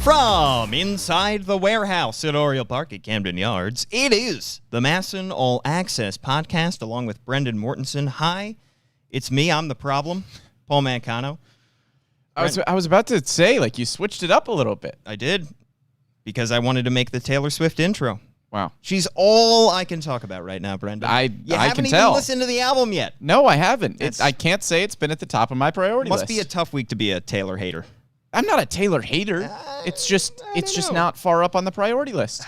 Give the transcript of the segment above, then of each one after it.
From inside the warehouse at Oriole Park at Camden Yards, it is the MASN All Access Podcast, along with Brendan Mortensen. Hi, it's me. I'm the problem, Paul Mancano. I was about to say, like, you switched it up a little bit. I did, because I wanted to make the Taylor Swift intro. Wow. She's all I can talk about right now, Brendan. I can can even tell. listened to the album yet. No, I haven't. I can't say it's been at the top of my priority list. Must be a tough week to be a Taylor hater. I'm not a Taylor hater. It's just not far up on the priority list.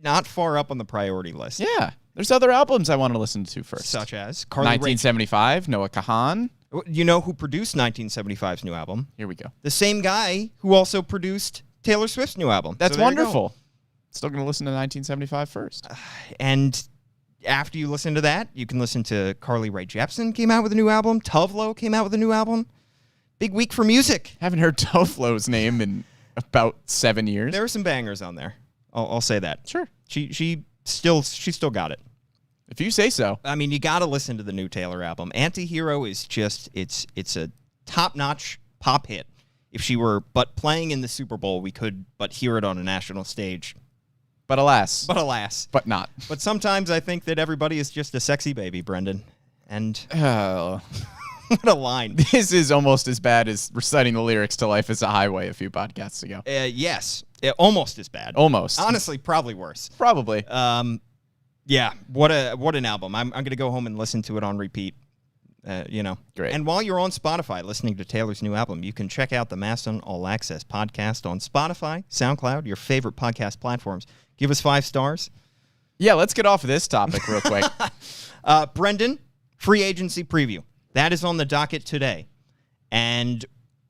Not far up on the priority list. Yeah. There's other albums I want to listen to first. Such as Carly 1975, Noah Kahan. You know who produced 1975's new album? Here we go. The same guy who also produced Taylor Swift's new album. That's wonderful. Still going to listen to 1975 first. And after you listen to that, you can listen to Carly Rae Jepsen came out with a new album. Tuvlo came out with a new album. Big week for music. Haven't heard Toflo's name in about 7 years. There are some bangers on there. I'll say that. Sure. She still got it. If you say so. I mean, you got to listen to the new Taylor album. Antihero is just it's a top-notch pop hit. If she were but playing in the Super Bowl, we could but hear it on a national stage. But alas. But not. But sometimes I think that everybody is just a sexy baby, Brendan. And what a line. This is almost as bad as reciting the lyrics to Life is a Highway a few podcasts ago. Yes. Almost as bad. Almost. Honestly, probably worse. Probably. Yeah, what an album. I'm going to go home and listen to it on repeat. Great. And while you're on Spotify listening to Taylor's new album, you can check out the MASN All Access Podcast on Spotify, SoundCloud, your favorite podcast platforms. Give us 5 stars. Yeah, let's get off of this topic real quick. Brendan, free agency preview. That is on the docket today. And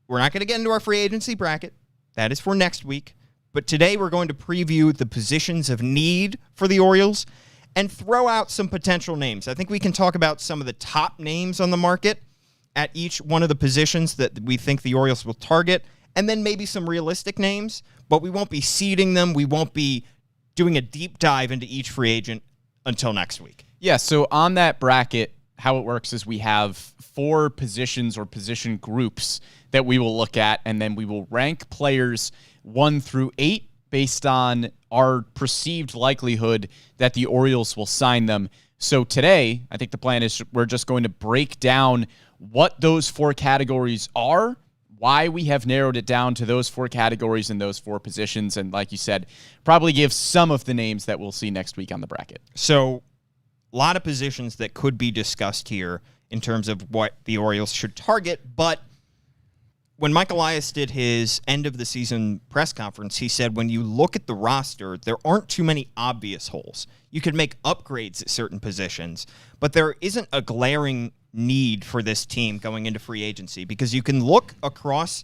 we're not going to get into our free agency bracket. That is for next week. But today we're going to preview the positions of need for the Orioles and throw out some potential names. I think we can talk about some of the top names on the market at each one of the positions that we think the Orioles will target, and then maybe some realistic names, but we won't be seeding them. We won't be doing a deep dive into each free agent until next week. Yeah, so on that bracket, how it works is we have 4 positions or position groups that we will look at, and then we will rank players 1 through 8 based on our perceived likelihood that the Orioles will sign them. So today, I think the plan is we're just going to break down what those 4 categories are, why we have narrowed it down to those 4 categories and those 4 positions, and like you said, probably give some of the names that we'll see next week on the bracket. So a lot of positions that could be discussed here in terms of what the Orioles should target, but when Mike Elias did his end-of-the-season press conference, he said when you look at the roster, there aren't too many obvious holes. You could make upgrades at certain positions, but there isn't a glaring need for this team going into free agency because you can look across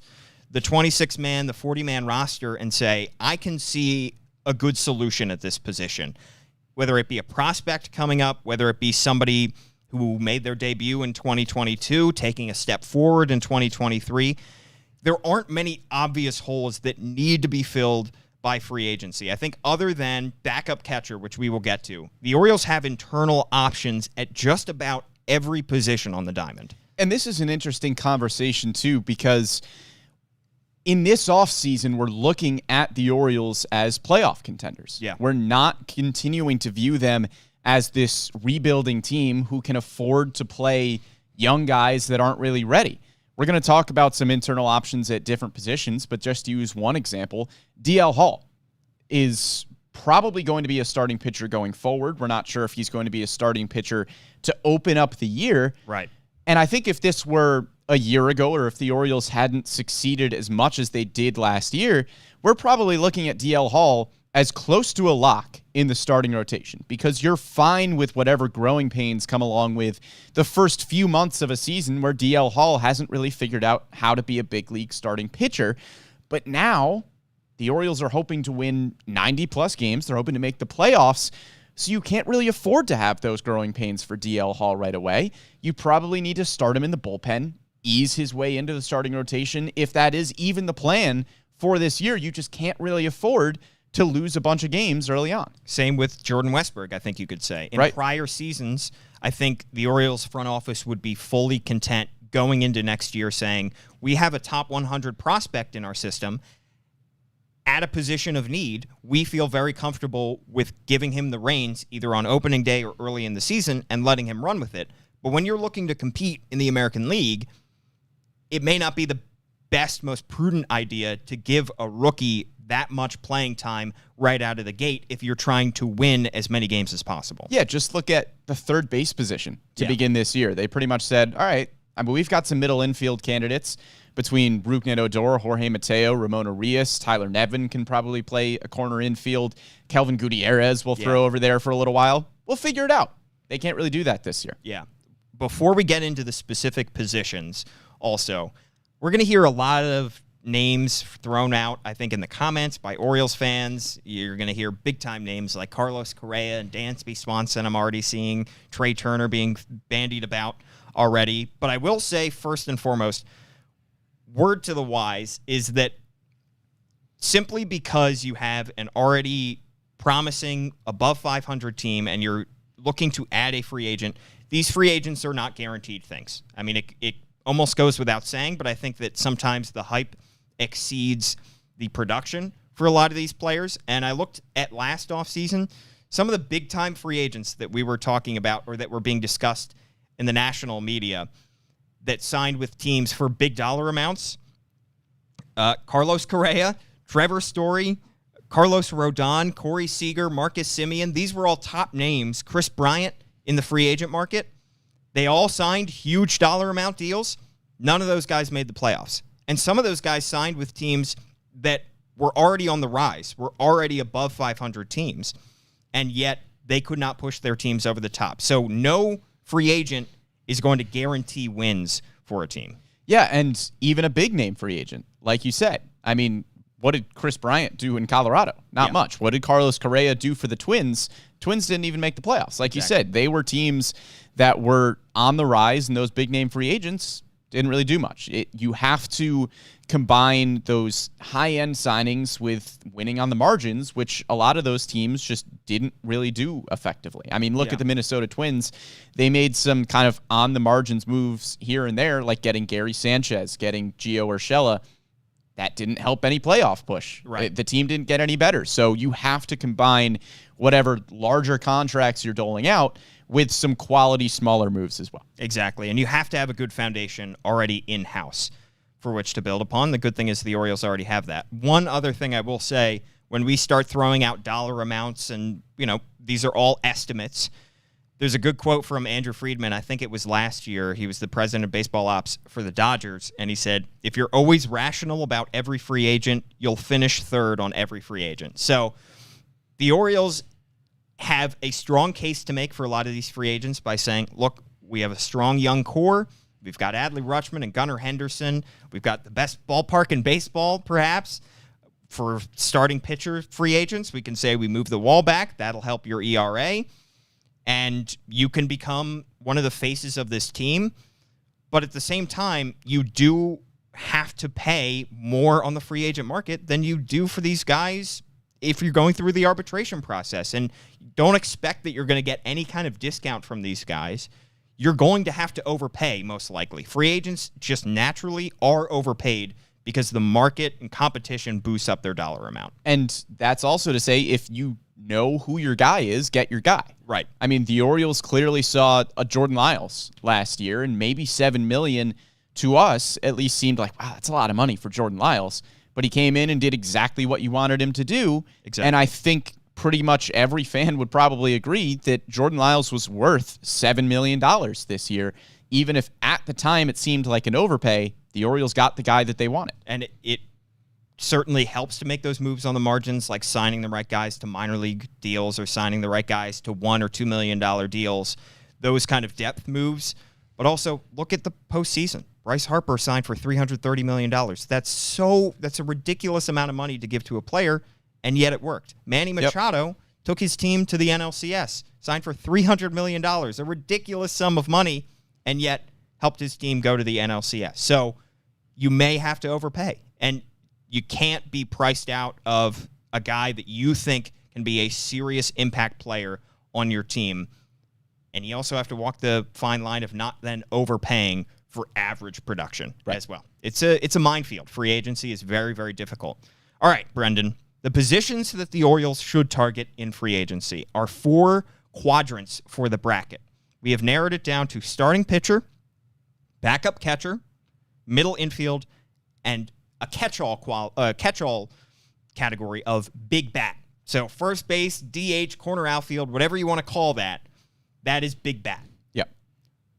the 26-man, the 40-man roster and say, I can see a good solution at this position, whether it be a prospect coming up, whether it be somebody who made their debut in 2022, taking a step forward in 2023. There aren't many obvious holes that need to be filled by free agency. I think other than backup catcher, which we will get to, the Orioles have internal options at just about every position on the diamond. And this is an interesting conversation, too, because in this offseason, we're looking at the Orioles as playoff contenders. Yeah. We're not continuing to view them as this rebuilding team who can afford to play young guys that aren't really ready. We're going to talk about some internal options at different positions, but just to use one example, DL Hall is probably going to be a starting pitcher going forward. We're not sure if he's going to be a starting pitcher to open up the year. Right. And I think if this were a year ago or if the Orioles hadn't succeeded as much as they did last year, we're probably looking at DL Hall as close to a lock in the starting rotation because you're fine with whatever growing pains come along with the first few months of a season where DL Hall hasn't really figured out how to be a big league starting pitcher. But now the Orioles are hoping to win 90-plus games. They're hoping to make the playoffs. So you can't really afford to have those growing pains for DL Hall right away. You probably need to start him in the bullpen, ease his way into the starting rotation. If that is even the plan for this year, you just can't really afford to lose a bunch of games early on. Same with Jordan Westberg, I think you could say. In prior seasons, I think the Orioles front office would be fully content going into next year saying, we have a top 100 prospect in our system, at a position of need, we feel very comfortable with giving him the reins either on opening day or early in the season and letting him run with it. But when you're looking to compete in the American League, it may not be the best, most prudent idea to give a rookie that much playing time right out of the gate if you're trying to win as many games as possible. Yeah, just look at the third base position to begin this year. They pretty much said, all right, I mean, we've got some middle infield candidates between Rougned Odor, Jorge Mateo, Ramon Arias. Tyler Nevin can probably play a corner infield. Kelvin Gutierrez will throw over there for a little while. We'll figure it out. They can't really do that this year. Yeah. Before we get into the specific positions, also, we're going to hear a lot of names thrown out, I think, in the comments by Orioles fans. You're going to hear big-time names like Carlos Correa and Dansby Swanson. I'm already seeing Trey Turner being bandied about already. But I will say, first and foremost, word to the wise is that simply because you have an already promising above 500 team and you're looking to add a free agent, these free agents are not guaranteed things. I mean, it almost goes without saying, but I think that sometimes the hype exceeds the production for a lot of these players. And I looked at last offseason, some of the big-time free agents that we were talking about or that were being discussed in the national media that signed with teams for big dollar amounts. Carlos Correa, Trevor Story, Carlos Rodon, Corey Seager, Marcus Semien. These were all top names. Chris Bryant in the free agent market. They all signed huge dollar amount deals. None of those guys made the playoffs. And some of those guys signed with teams that were already on the rise, were already above 500 teams, and yet they could not push their teams over the top. So no free agent is going to guarantee wins for a team. Yeah, and even a big-name free agent, like you said. I mean, what did Chris Bryant do in Colorado? Not much. What did Carlos Correa do for the Twins? Twins didn't even make the playoffs. Like you said, they were teams that were on the rise, and those big-name free agents didn't really do much. You have to combine those high-end signings with winning on the margins, which a lot of those teams just didn't really do effectively. I mean, look at the Minnesota Twins. They made some kind of on-the-margins moves here and there, like getting Gary Sanchez, getting Gio Urshela. That didn't help any playoff push. Right. The team didn't get any better. So you have to combine whatever larger contracts you're doling out with some quality smaller moves as well. Exactly. And you have to have a good foundation already in-house for which to build upon. The good thing is the Orioles already have that. One other thing I will say, when we start throwing out dollar amounts and, these are all estimates, there's a good quote from Andrew Friedman. I think it was last year. He was the president of baseball ops for the Dodgers. And he said, if you're always rational about every free agent, you'll finish third on every free agent. So the Orioles have a strong case to make for a lot of these free agents by saying, look, we have a strong young core. We've got Adley Rutschman and Gunnar Henderson. We've got the best ballpark in baseball, perhaps. For starting pitcher free agents, we can say we move the wall back. That'll help your ERA. And you can become one of the faces of this team. But at the same time, you do have to pay more on the free agent market than you do for these guys if you're going through the arbitration process. And don't expect that you're going to get any kind of discount from these guys. You're going to have to overpay, most likely. Free agents just naturally are overpaid because the market and competition boosts up their dollar amount. And that's also to say, if you know who your guy is, get your guy. Right. I mean, the Orioles clearly saw a Jordan Lyles last year, and maybe $7 million to us at least seemed like, wow, that's a lot of money for Jordan Lyles. But he came in and did exactly what you wanted him to do. Exactly. And I think pretty much every fan would probably agree that Jordan Lyles was worth $7 million this year, even if at the time it seemed like an overpay. The Orioles got the guy that they wanted. And it certainly helps to make those moves on the margins, like signing the right guys to minor league deals or signing the right guys to $1 or $2 million deals, those kind of depth moves. But also look at the postseason. Bryce Harper signed for $330 million. That's a ridiculous amount of money to give to a player, and yet it worked. Manny Machado took his team to the NLCS, signed for $300 million, a ridiculous sum of money, and yet helped his team go to the NLCS. So you may have to overpay, and you can't be priced out of a guy that you think can be a serious impact player on your team. And you also have to walk the fine line of not then overpaying for average production as well. It's a minefield. Free agency is very, very difficult. All right, Brendan. The positions that the Orioles should target in free agency are 4 quadrants for the bracket. We have narrowed it down to starting pitcher, backup catcher, middle infield, and a catch-all category of big bat. So first base, DH, corner outfield, whatever you want to call that, that is big bat. Yep.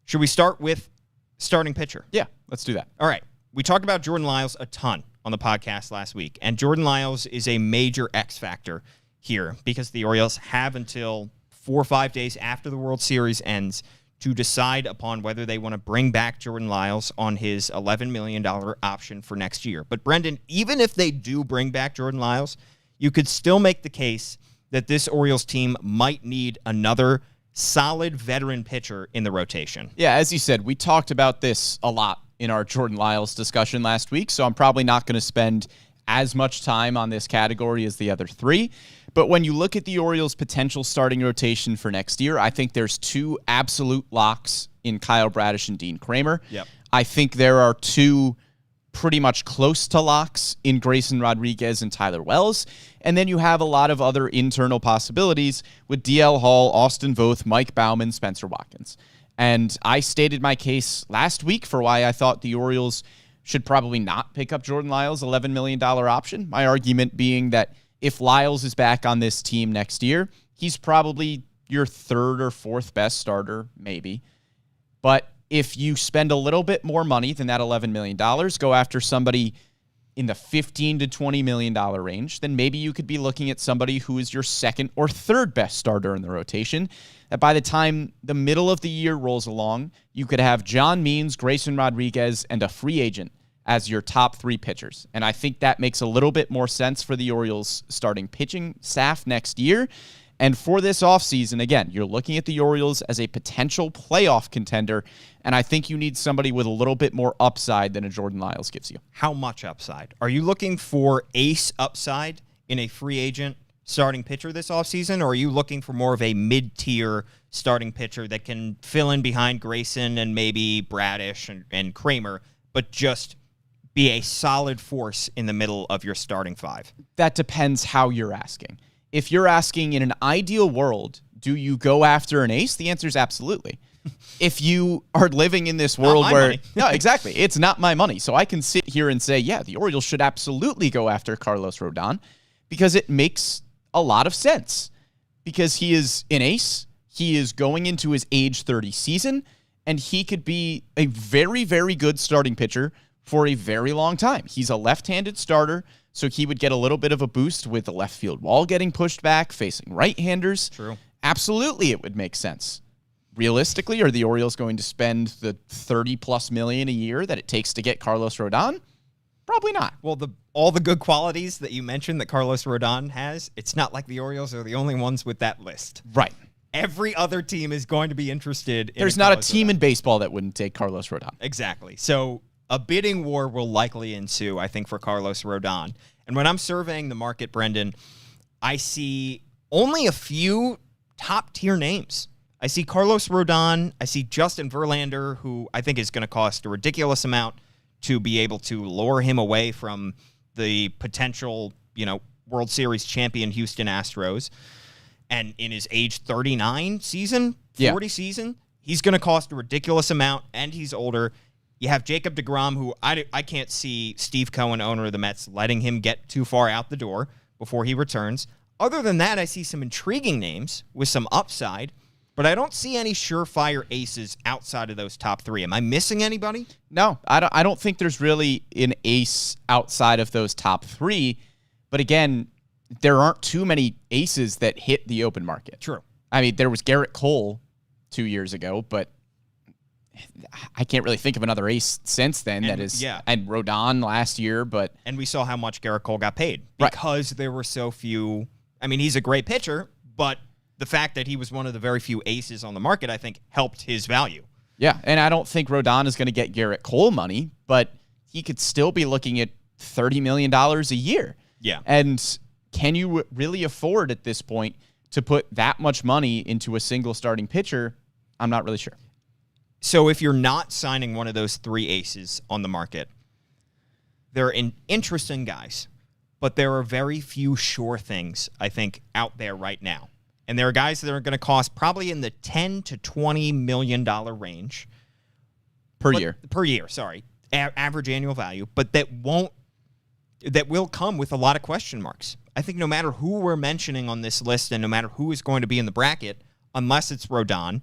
Should we start with starting pitcher? Yeah, let's do that. All right. We talked about Jordan Lyles a ton on the podcast last week, and Jordan Lyles is a major X factor here because the Orioles have until 4 or 5 days after the World Series ends to decide upon whether they want to bring back Jordan Lyles on his $11 million option for next year. But Brendan, even if they do bring back Jordan Lyles, you could still make the case that this Orioles team might need another solid veteran pitcher in the rotation. Yeah, as you said, we talked about this a lot in our Jordan Lyles discussion last week, so I'm probably not going to spend as much time on this category as the other 3. But when you look at the Orioles' potential starting rotation for next year, I think there's 2 absolute locks in Kyle Bradish and Dean Kramer. Yep. I think there are 2 pretty much close to locks in Grayson Rodriguez and Tyler Wells. And then you have a lot of other internal possibilities with DL Hall, Austin Voth, Mike Baumann, Spencer Watkins. And I stated my case last week for why I thought the Orioles should probably not pick up Jordan Lyles' $11 million option. My argument being that if Lyles is back on this team next year, he's probably your 3rd or 4th best starter, maybe. But if you spend a little bit more money than that $11 million, go after somebody in the $15 to $20 million range, then maybe you could be looking at somebody who is your 2nd or 3rd best starter in the rotation. That by the time the middle of the year rolls along, you could have John Means, Grayson Rodriguez, and a free agent as your top 3 pitchers. And I think that makes a little bit more sense for the Orioles starting pitching staff next year. And for this offseason, again, you're looking at the Orioles as a potential playoff contender, and I think you need somebody with a little bit more upside than a Jordan Lyles gives you. How much upside? Are you looking for ace upside in a free agent starting pitcher this offseason, or are you looking for more of a mid-tier starting pitcher that can fill in behind Grayson and maybe Bradish and Kramer, but just be a solid force in the middle of your starting 5? That depends how you're asking. If you're asking in an ideal world, do you go after an ace? The answer is absolutely. If you are living in this world where... No, exactly. It's not my money. So I can sit here and say, yeah, the Orioles should absolutely go after Carlos Rodon because it makes a lot of sense. Because he is an ace. He is going into his age 30 season, and he could be a very, very good starting pitcher for a very long time. He's a left-handed starter, so he would get a little bit of a boost with the left field wall getting pushed back, facing right-handers. True. Absolutely, it would make sense. Realistically, are the Orioles going to spend the $30+ million a year that it takes to get Carlos Rodon? Probably not. Well, all the good qualities that you mentioned that Carlos Rodon has, it's not like the Orioles are the only ones with that list. Right. Every other team is going to be interested in There's not a team in baseball that wouldn't take Carlos Rodon. Exactly. So a bidding war will likely ensue, I think, for Carlos Rodon. And when I'm surveying the market, Brendan, I see only a few top-tier names. I see Carlos Rodon. I see Justin Verlander, who I think is going to cost a ridiculous amount to be able to lure him away from the potential, World Series champion Houston Astros. And in his age 39 season, 40 season, he's going to cost a ridiculous amount, and he's older. You have Jacob deGrom, who I can't see Steve Cohen, owner of the Mets, letting him get too far out the door before he returns. Other than that, I see some intriguing names with some upside, but I don't see any surefire aces outside of those top 3. Am I missing anybody? No, I don't think there's really an ace outside of those top 3. But again, there aren't too many aces that hit the open market. True. I mean, there was Garrett Cole 2 years ago, but I can't really think of another ace since then. And Rodon last year, and we saw how much Garrett Cole got paid because there were so few. I mean, he's a great pitcher, but the fact that he was one of the very few aces on the market, I think, helped his value. Yeah, and I don't think Rodon is going to get Garrett Cole money, but he could still be looking at $30 million a year. Yeah. And can you really afford at this point to put that much money into a single starting pitcher? I'm not really sure. So if you're not signing one of those 3 aces on the market, they're interesting guys. but there are very few sure things, I think, out there right now. And there are guys that are going to cost probably in the $10 to $20 million range. Per year, average annual value, but that will come with a lot of question marks. I think no matter who we're mentioning on this list and no matter who is going to be in the bracket, unless it's Rodon,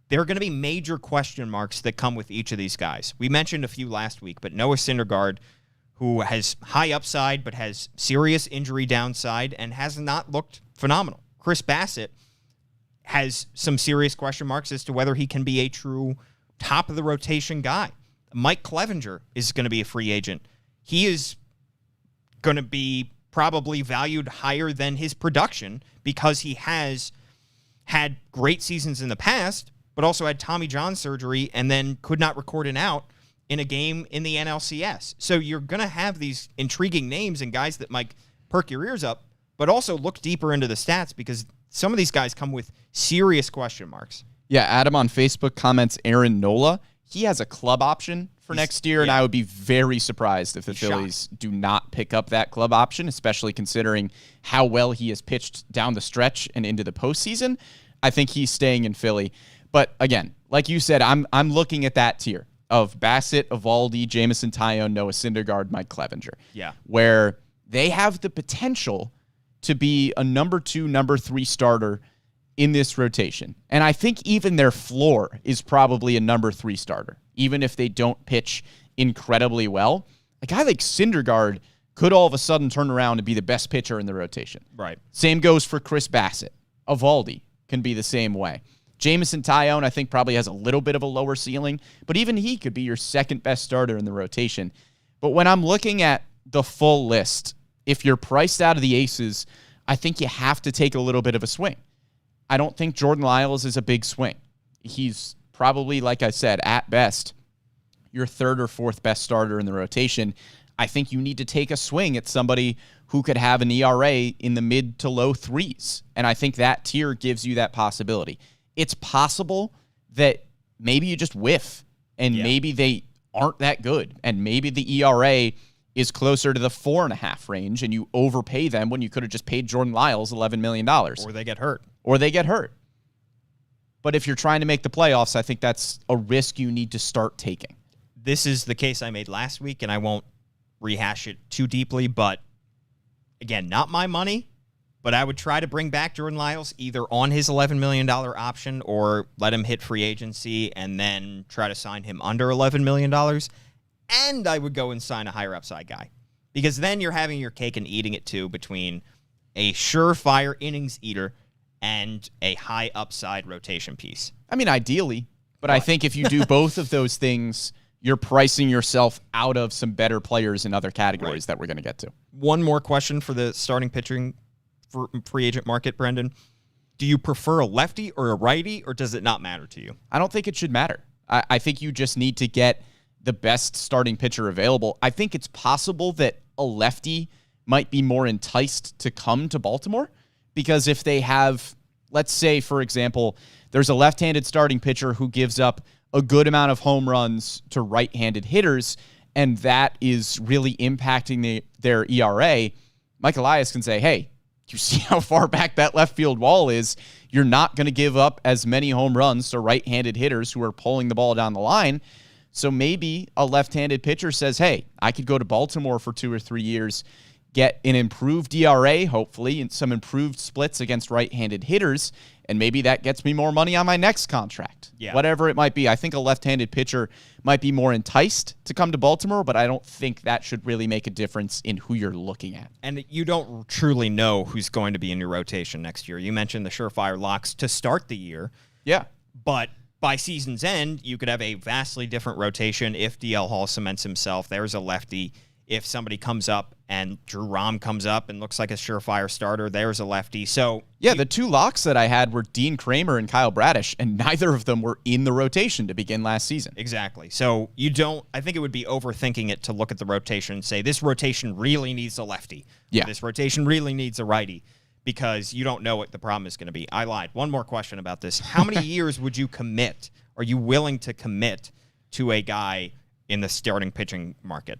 there are going to be major question marks that come with each of these guys. We mentioned a few last week, but Noah Syndergaard, who has high upside but has serious injury downside and has not looked phenomenal. Chris Bassett has some serious question marks as to whether he can be a true top-of-the-rotation guy. Mike Clevenger is going to be a free agent. He is going to be probably valued higher than his production because he has had great seasons in the past, but also had Tommy John surgery and then could not record an out in a game in the NLCS. So you're going to have these intriguing names and guys that might perk your ears up, but also look deeper into the stats because some of these guys come with serious question marks. Yeah, Adam on Facebook comments Aaron Nola. He has a club option for next year, and I would be very surprised if the Phillies do not pick up that club option, especially considering how well he has pitched down the stretch and into the postseason. I think he's staying in Philly. But again, like you said, I'm looking at that tier of Bassett, Eovaldi, Jameson Taillon, Noah Syndergaard, Mike Clevenger. Yeah. Where they have the potential to be a number 2, number 3 starter in this rotation. And I think even their floor is probably a number 3 starter, even if they don't pitch incredibly well. A guy like Syndergaard could all of a sudden turn around and be the best pitcher in the rotation. Right. Same goes for Chris Bassett. Eovaldi can be the same way. Jameson Taillon, I think, probably has a little bit of a lower ceiling, but even he could be your second best starter in the rotation. But when I'm looking at the full list, if you're priced out of the aces, I think you have to take a little bit of a swing. I don't think Jordan Lyles is a big swing. He's probably, like I said, at best, your third or fourth best starter in the rotation. I think you need to take a swing at somebody who could have an ERA in the mid to low 3s. And I think that tier gives you that possibility. It's possible that maybe you just whiff and maybe they aren't that good. And maybe the ERA is closer to the 4.5 range and you overpay them when you could have just paid Jordan Lyles $11 million. Or they get hurt. But if you're trying to make the playoffs, I think that's a risk you need to start taking. This is the case I made last week, and I won't rehash it too deeply, but again, not my money, but I would try to bring back Jordan Lyles either on his $11 million option or let him hit free agency and then try to sign him under $11 million. And I would go and sign a higher upside guy because then you're having your cake and eating it too between a surefire innings eater and a high upside rotation piece. I mean, ideally, but I think if you do both of those things, you're pricing yourself out of some better players in other categories that we're going to get to. One more question for the starting pitching for free agent market, Brendan. Do you prefer a lefty or a righty, or does it not matter to you? I don't think it should matter. I think you just need to get the best starting pitcher available. I think it's possible that a lefty might be more enticed to come to Baltimore because if they have, let's say, for example, there's a left-handed starting pitcher who gives up a good amount of home runs to right-handed hitters, and that is really impacting their ERA, Mike Elias can say, hey, you see how far back that left field wall is? You're not going to give up as many home runs to right-handed hitters who are pulling the ball down the line. So maybe a left-handed pitcher says, hey, I could go to Baltimore for 2 or 3 years, get an improved ERA, hopefully, and some improved splits against right-handed hitters, and maybe that gets me more money on my next contract. Yeah. Whatever it might be. I think a left-handed pitcher might be more enticed to come to Baltimore, but I don't think that should really make a difference in who you're looking at. And you don't truly know who's going to be in your rotation next year. You mentioned the surefire locks to start the year. Yeah. But by season's end, you could have a vastly different rotation if DL Hall cements himself. There's a lefty. If somebody comes up and Drew Rom comes up and looks like a surefire starter, there's a lefty. So yeah, the 2 locks that I had were Dean Kramer and Kyle Bradish, and neither of them were in the rotation to begin last season. Exactly. So I think it would be overthinking it to look at the rotation and say, this rotation really needs a lefty. Yeah. This rotation really needs a righty, because you don't know what the problem is going to be. I lied. One more question about this. How many years would you commit? Are you willing to commit to a guy in the starting pitching market?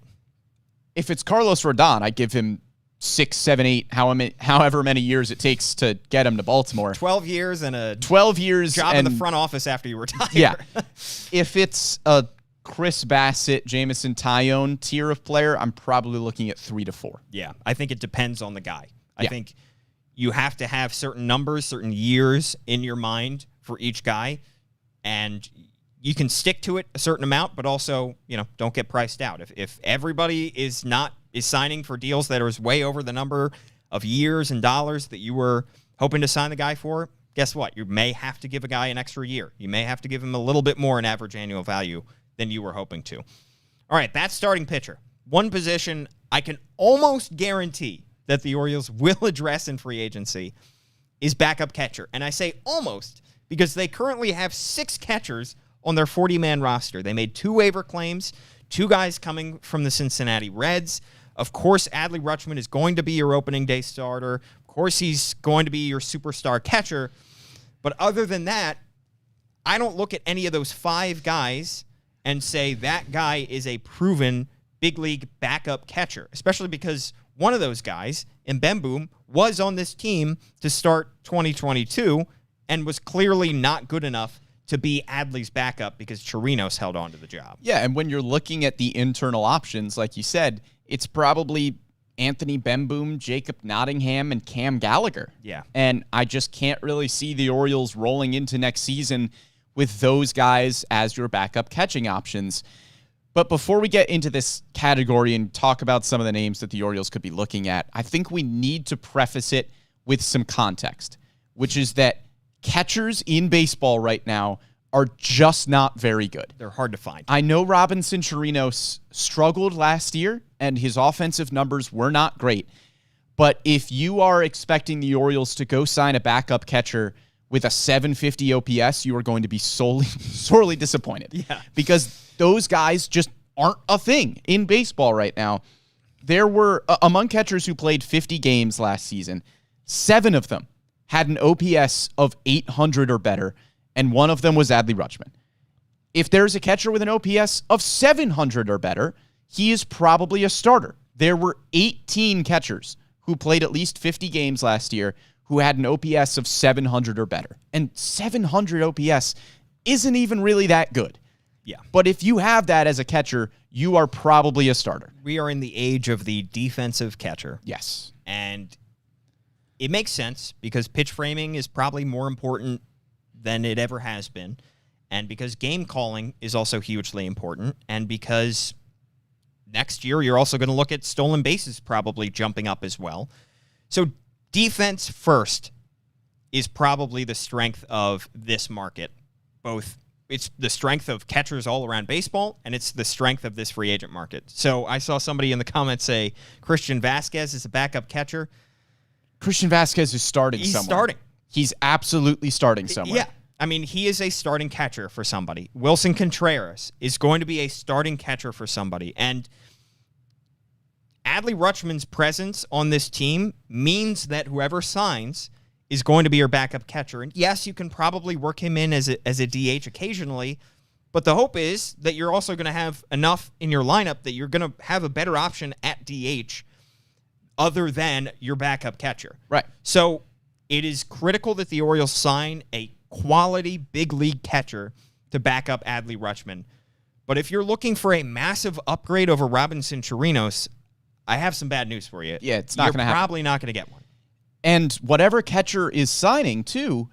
If it's Carlos Rodon, I give him 6, 7, 8, however many years it takes to get him to Baltimore. 12 years and a 12 years job in the front office after you retire. Yeah. If it's a Chris Bassett, Jamison Tyone tier of player, I'm probably looking at 3 to 4. Yeah, I think it depends on the guy. I Yeah. think you have to have certain numbers, certain years in your mind for each guy, and you can stick to it a certain amount, but also, don't get priced out. If everybody is signing for deals that are way over the number of years and dollars that you were hoping to sign the guy for, guess what? You may have to give a guy an extra year. You may have to give him a little bit more in average annual value than you were hoping to. All right, that's starting pitcher. One position I can almost guarantee that the Orioles will address in free agency is backup catcher. And I say almost because they currently have 6 catchers on their 40-man roster. They made 2 waiver claims, 2 guys coming from the Cincinnati Reds. Of course, Adley Rutschman is going to be your opening day starter. Of course, he's going to be your superstar catcher. But other than that, I don't look at any of those 5 guys and say that guy is a proven big league backup catcher, especially because one of those guys, Mbembu, was on this team to start 2022 and was clearly not good enough to be Adley's backup because Chirinos held on to the job. Yeah, and when you're looking at the internal options, like you said, it's probably Anthony Bemboom, Jacob Nottingham, and Cam Gallagher. Yeah. And I just can't really see the Orioles rolling into next season with those guys as your backup catching options. But before we get into this category and talk about some of the names that the Orioles could be looking at, I think we need to preface it with some context, which is that catchers in baseball right now are just not very good. They're hard to find. I know Robinson Chirinos struggled last year, and his offensive numbers were not great. But if you are expecting the Orioles to go sign a backup catcher with a 750 OPS, you are going to be sorely disappointed. Yeah. Because those guys just aren't a thing in baseball right now. There were, among catchers who played 50 games last season, 7 of them had an OPS of 800 or better, and one of them was Adley Rutschman. If there's a catcher with an OPS of 700 or better, he is probably a starter. There were 18 catchers who played at least 50 games last year who had an OPS of 700 or better. And 700 OPS isn't even really that good. Yeah. But if you have that as a catcher, you are probably a starter. We are in the age of the defensive catcher. Yes. And it makes sense because pitch framing is probably more important than it ever has been. And because game calling is also hugely important. And because next year you're also going to look at stolen bases probably jumping up as well. So defense first is probably the strength of this market. Both it's the strength of catchers all around baseball, and it's the strength of this free agent market. So I saw somebody in the comments say Christian Vasquez is a backup catcher. Christian Vasquez is starting somewhere. He's starting. He's absolutely starting somewhere. Yeah. I mean, he is a starting catcher for somebody. Wilson Contreras is going to be a starting catcher for somebody. And Adley Rutschman's presence on this team means that whoever signs is going to be your backup catcher. And yes, you can probably work him in as a DH occasionally, but the hope is that you're also going to have enough in your lineup that you're going to have a better option at DH other than your backup catcher. Right. So it is critical that the Orioles sign a quality big league catcher to back up Adley Rutschman. But if you're looking for a massive upgrade over Robinson Chirinos, I have some bad news for you. Yeah, it's not going to happen. You're probably not going to get one. And whatever catcher is signing, too,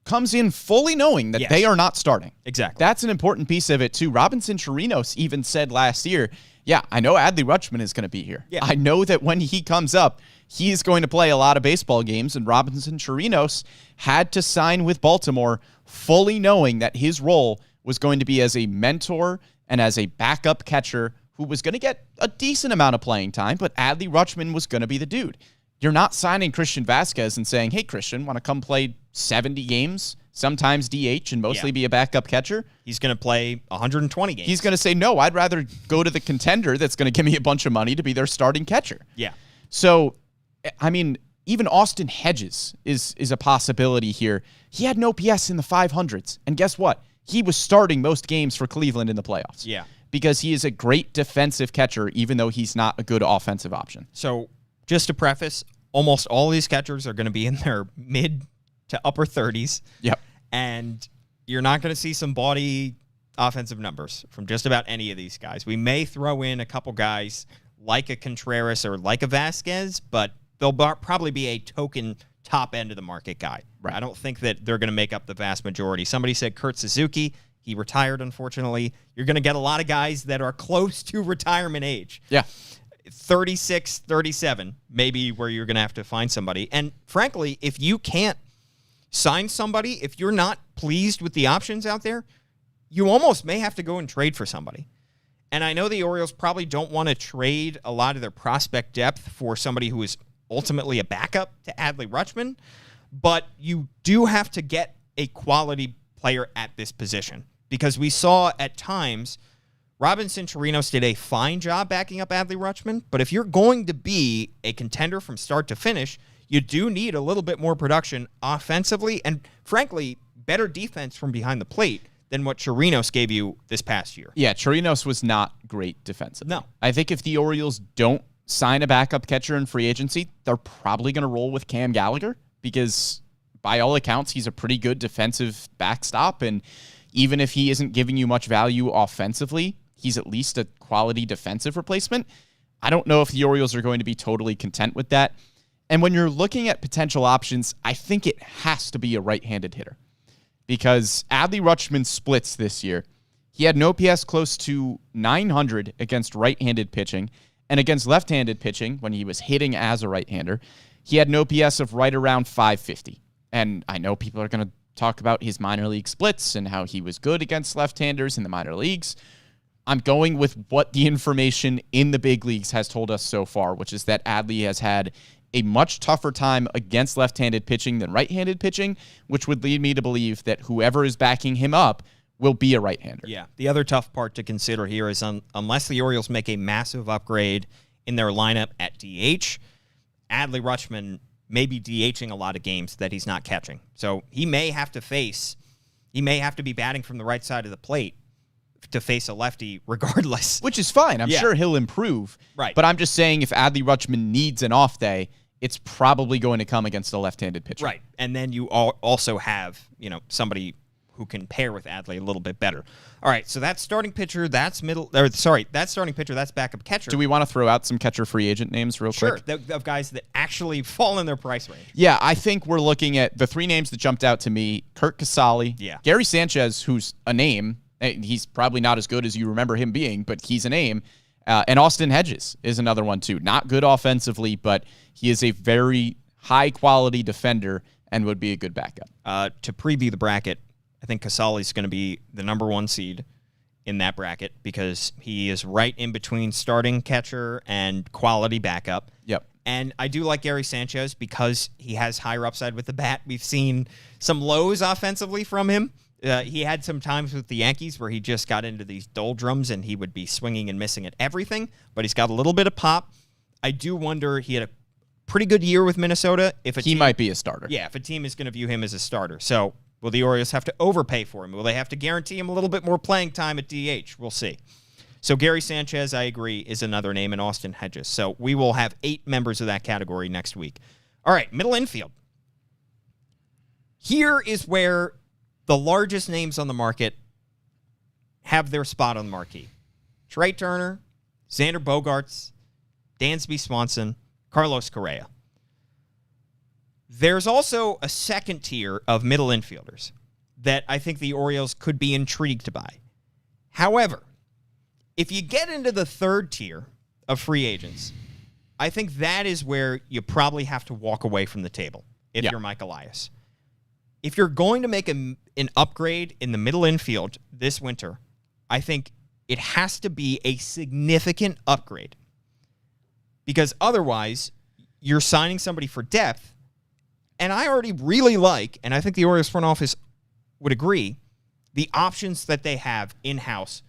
comes in fully knowing that they are not starting. Exactly. That's an important piece of it, too. Robinson Chirinos even said last year, yeah, I know Adley Rutschman is going to be here. Yeah. I know that when he comes up, he's going to play a lot of baseball games, and Robinson Chirinos had to sign with Baltimore fully knowing that his role was going to be as a mentor and as a backup catcher who was going to get a decent amount of playing time, but Adley Rutschman was going to be the dude. You're not signing Christian Vasquez and saying, hey, Christian, want to come play 70 games, sometimes DH, and mostly be a backup catcher? He's going to play 120 games. He's going to say, no, I'd rather go to the contender that's going to give me a bunch of money to be their starting catcher. Yeah. So, I mean, even Austin Hedges is a possibility here. He had an OPS in the 500s, and guess what? He was starting most games for Cleveland in the playoffs. Yeah. Because he is a great defensive catcher, even though he's not a good offensive option. So just to preface, almost all these catchers are going to be in their mid to upper 30s. Yep. And you're not going to see some bawdy offensive numbers from just about any of these guys. We may throw in a couple guys like a Contreras or like a Vasquez, but they'll probably be a token top end of the market guy. Right. I don't think that they're going to make up the vast majority. Somebody said Kurt Suzuki. He retired, unfortunately. You're going to get a lot of guys that are close to retirement age. Yeah. 36, 37, maybe where you're going to have to find somebody. And frankly, if you can't sign somebody, if you're not pleased with the options out there, you almost may have to go and trade for somebody. And I know the Orioles probably don't want to trade a lot of their prospect depth for somebody who is ultimately a backup to Adley Rutschman, but you do have to get a quality player at this position, because we saw at times Robinson Chirinos did a fine job backing up Adley Rutschman, but if you're going to be a contender from start to finish, you do need a little bit more production offensively and, frankly, better defense from behind the plate than what Chirinos gave you this past year. Yeah, Chirinos was not great defensively. No. I think if the Orioles don't sign a backup catcher in free agency, they're probably going to roll with Cam Gallagher, because by all accounts, he's a pretty good defensive backstop, and even if he isn't giving you much value offensively, he's at least a quality defensive replacement. I don't know if the Orioles are going to be totally content with that. And when you're looking at potential options, I think it has to be a right-handed hitter, because Adley Rutschman splits this year. He had an OPS close to 900 against right-handed pitching, and against left-handed pitching, when he was hitting as a right-hander, he had an OPS of right around 550. And I know people are going to talk about his minor league splits and how he was good against left-handers in the minor leagues. I'm going with what the information in the big leagues has told us so far, which is that Adley has had a much tougher time against left-handed pitching than right-handed pitching, which would lead me to believe that whoever is backing him up will be a right-hander. Yeah. The other tough part to consider here is unless the Orioles make a massive upgrade in their lineup at DH, Adley Rutschman may be DHing a lot of games that he's not catching. So he may have to be batting from the right side of the plate to face a lefty regardless. Which is fine. I'm sure he'll improve. Right. But I'm just saying, if Adley Rutschman needs an off day, it's probably going to come against a left-handed pitcher. Right. And then you also have, somebody who can pair with Adley a little bit better. All right, so that's starting pitcher, that's starting pitcher, that's backup catcher. Do we want to throw out some catcher free agent names real quick? Sure, of guys that actually fall in their price range. Yeah, I think we're looking at the three names that jumped out to me: Kurt Casale, Gary Sanchez, who's a name. He's probably not as good as you remember him being, but he's a name. And Austin Hedges is another one, too. Not good offensively, but he is a very high-quality defender and would be a good backup. To preview the bracket, I think Casale's going to be the number one seed in that bracket because he is right in between starting catcher and quality backup. Yep. And I do like Gary Sanchez because he has higher upside with the bat. We've seen some lows offensively from him. He had some times with the Yankees where he just got into these doldrums and he would be swinging and missing at everything, but he's got a little bit of pop. I do wonder, he had a pretty good year with Minnesota. He might be a starter. Yeah, if a team is going to view him as a starter. So will the Orioles have to overpay for him? Will they have to guarantee him a little bit more playing time at DH? We'll see. So Gary Sanchez, I agree, is another name, and Austin Hedges. So we will have 8 members of that category next week. All right, middle infield. Here is where the largest names on the market have their spot on the marquee. Trey Turner, Xander Bogaerts, Dansby Swanson, Carlos Correa. There's also a second tier of middle infielders that I think the Orioles could be intrigued by. However, if you get into the third tier of free agents, I think that is where you probably have to walk away from the table if you're Mike Elias. If you're going to make an upgrade in the middle infield this winter, I think it has to be a significant upgrade. Because otherwise, you're signing somebody for depth, and I already really like, and I think the Orioles front office would agree, the options that they have in-house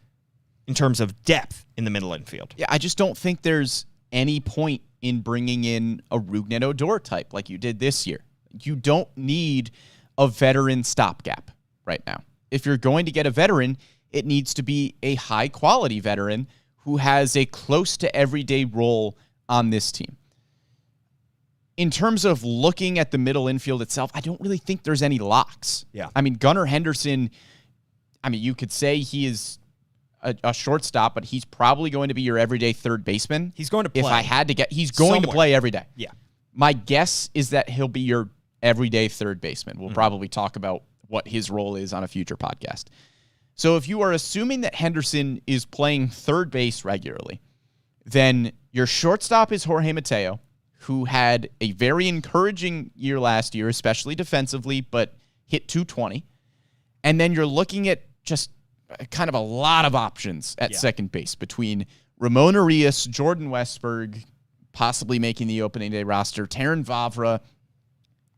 in terms of depth in the middle infield. Yeah, I just don't think there's any point in bringing in a Rougned Odor type like you did this year. You don't need a veteran stopgap right now. If you're going to get a veteran, it needs to be a high-quality veteran who has a close-to-everyday role on this team. in terms of looking at the middle infield itself, I don't really think there's any locks. Yeah. I mean, Gunnar Henderson, you could say he is a shortstop, but he's probably going to be your everyday third baseman. He's going to play. If I had to get, he's going to play every day. Yeah. My guess is that he'll be your everyday third baseman. We'll probably talk about what his role is on a future podcast. So if you are assuming that Henderson is playing third base regularly, then your shortstop is Jorge Mateo, who had a very encouraging year last year, especially defensively, but hit 220. And then you're looking at just kind of a lot of options at second base between Ramon Urias, Jordan Westberg, possibly making the opening day roster, Taron Vavra.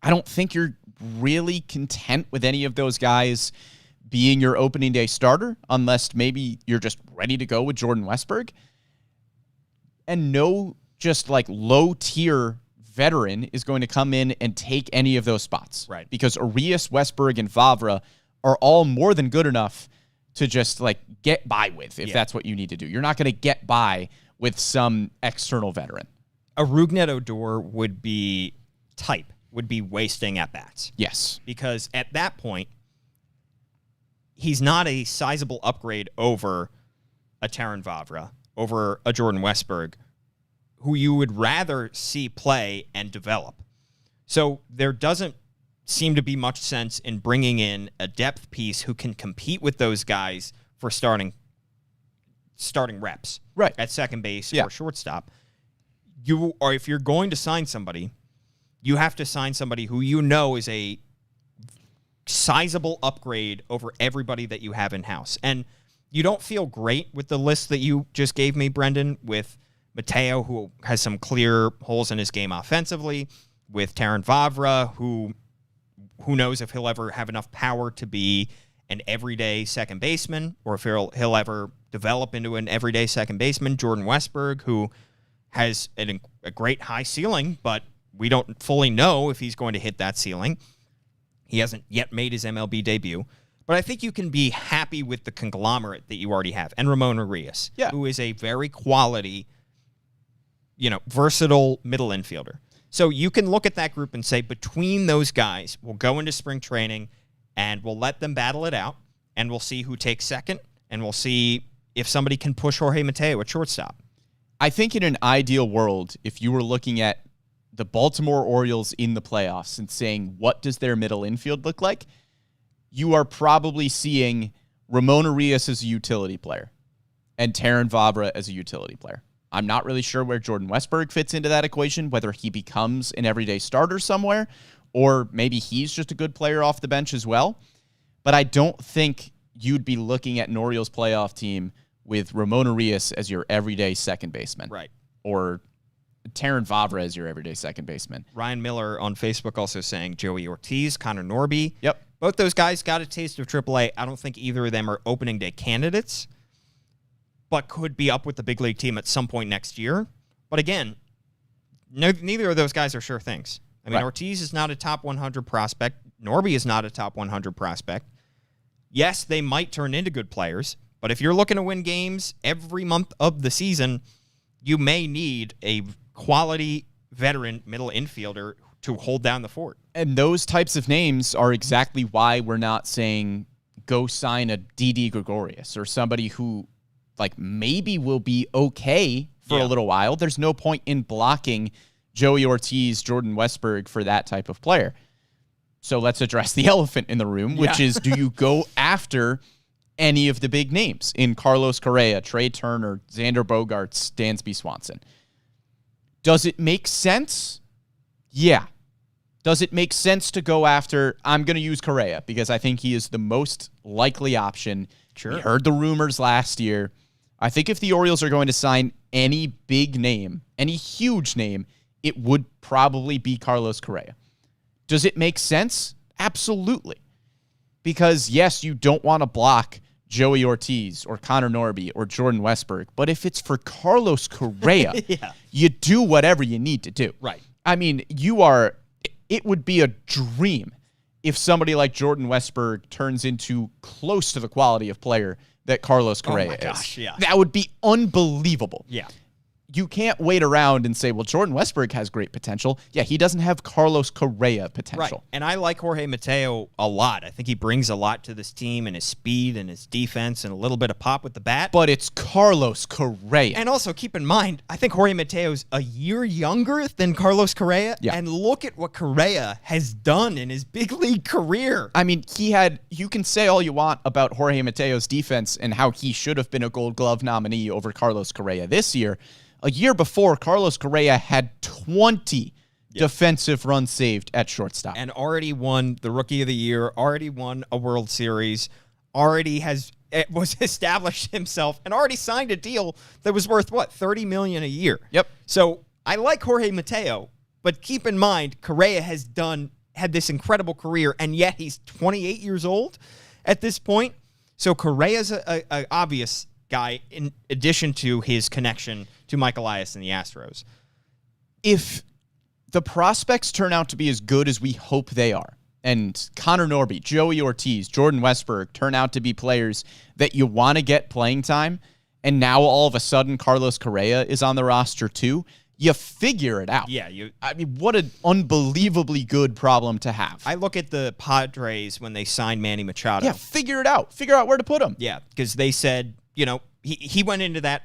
I don't think you're really content with any of those guys being your opening day starter, unless maybe you're just ready to go with Jordan Westberg. And no just like low tier veteran is going to come in and take any of those spots. Right. Because Urias, Westberg, and Vavra are all more than good enough to just like get by with if that's what you need to do. You're not going to get by with some external veteran. A Rougned Odor would be wasting at bats. Yes. Because at that point, he's not a sizable upgrade over a Taron Vavra, over a Jordan Westberg, who you would rather see play and develop. So there doesn't seem to be much sense in bringing in a depth piece who can compete with those guys for starting reps at second base or shortstop. If you're going to sign somebody, you have to sign somebody who you know is a sizable upgrade over everybody that you have in-house. And you don't feel great with the list that you just gave me, Brendan, with Mateo, who has some clear holes in his game offensively, with Taron Vavra, who knows if he'll ever have enough power to be an everyday second baseman, or if he'll ever develop into an everyday second baseman. Jordan Westberg, who has a great high ceiling, but we don't fully know if he's going to hit that ceiling. He hasn't yet made his MLB debut. But I think you can be happy with the conglomerate that you already have. And Ramon Urias, who is a very quality, versatile middle infielder. So you can look at that group and say, between those guys, we'll go into spring training and we'll let them battle it out, and we'll see who takes second, and we'll see if somebody can push Jorge Mateo at shortstop. I think in an ideal world, if you were looking at the Baltimore Orioles in the playoffs and saying, what does their middle infield look like? You are probably seeing Ramon Urias as a utility player and Taron Vavra as a utility player. I'm not really sure where Jordan Westberg fits into that equation, whether he becomes an everyday starter somewhere, or maybe he's just a good player off the bench as well. But I don't think you'd be looking at an Orioles playoff team with Ramon Urias as your everyday second baseman. Right. Or Taron Vavra as your everyday second baseman. Ryan Miller on Facebook also saying Joey Ortiz, Connor Norby. Yep. Both those guys got a taste of AAA. I don't think either of them are opening day candidates, but could be up with the big league team at some point next year. But again, neither of those guys are sure things. I mean, Ortiz is not a top 100 prospect. Norby is not a top 100 prospect. Yes, they might turn into good players, but if you're looking to win games every month of the season, you may need a quality veteran middle infielder to hold down the fort. And those types of names are exactly why we're not saying go sign a Didi Gregorius or somebody who maybe will be okay for a little while. There's no point in blocking Joey Ortiz, Jordan Westberg for that type of player. So let's address the elephant in the room, which is, do you go after any of the big names in Carlos Correa, Trey Turner, Xander Bogaerts, Dansby Swanson? Does it make sense? Yeah. Does it make sense to go after, I'm going to use Correa because I think he is the most likely option. Sure. We heard the rumors last year. I think if the Orioles are going to sign any big name, any huge name, it would probably be Carlos Correa. Does it make sense? Absolutely. Because, yes, you don't want to block Joey Ortiz or Connor Norby or Jordan Westberg, but if it's for Carlos Correa, you do whatever you need to do. Right. I mean, it would be a dream if somebody like Jordan Westberg turns into close to the quality of player that Carlos Correa is. Yeah. That would be unbelievable. Yeah. you can't wait around and say, well, Jordan Westburg has great potential. Yeah, he doesn't have Carlos Correa potential. Right. And I like Jorge Mateo a lot. I think he brings a lot to this team and his speed and his defense and a little bit of pop with the bat. But it's Carlos Correa. And also keep in mind, I think Jorge Mateo's a year younger than Carlos Correa. Yeah. And look at what Correa has done in his big league career. I mean, you can say all you want about Jorge Mateo's defense and how he should have been a Gold Glove nominee over Carlos Correa this year. A year before, Carlos Correa had 20 defensive runs saved at shortstop. And already won the Rookie of the Year, already won a World Series, was established himself, and already signed a deal that was worth, $30 million a year. Yep. So I like Jorge Mateo, but keep in mind, Correa had this incredible career, and yet he's 28 years old at this point. So Correa's a obvious guy in addition to his connection to Mike Elias and the Astros. If the prospects turn out to be as good as we hope they are, and Connor Norby, Joey Ortiz, Jordan Westburg turn out to be players that you want to get playing time, and now all of a sudden Carlos Correa is on the roster too, you figure it out. Yeah. I mean, what an unbelievably good problem to have. I look at the Padres when they signed Manny Machado. Yeah, figure it out. Figure out where to put him. Yeah, because they said, he went into that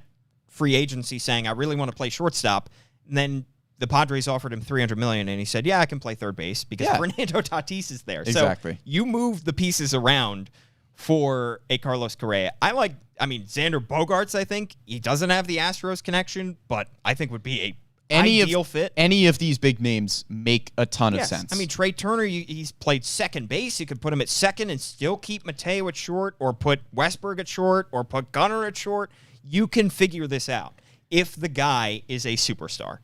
free agency saying, I really want to play shortstop. And then the Padres offered him $300 million, and he said, yeah, I can play third base because Fernando Tatis is there. Exactly. So you move the pieces around for a Carlos Correa. Xander Bogaerts, I think. He doesn't have the Astros connection, but I think would be ideal fit. Any of these big names make a ton of sense. Trey Turner, he's played second base. You could put him at second and still keep Mateo at short, or put Westburg at short, or put Gunnar at short. You can figure this out if the guy is a superstar.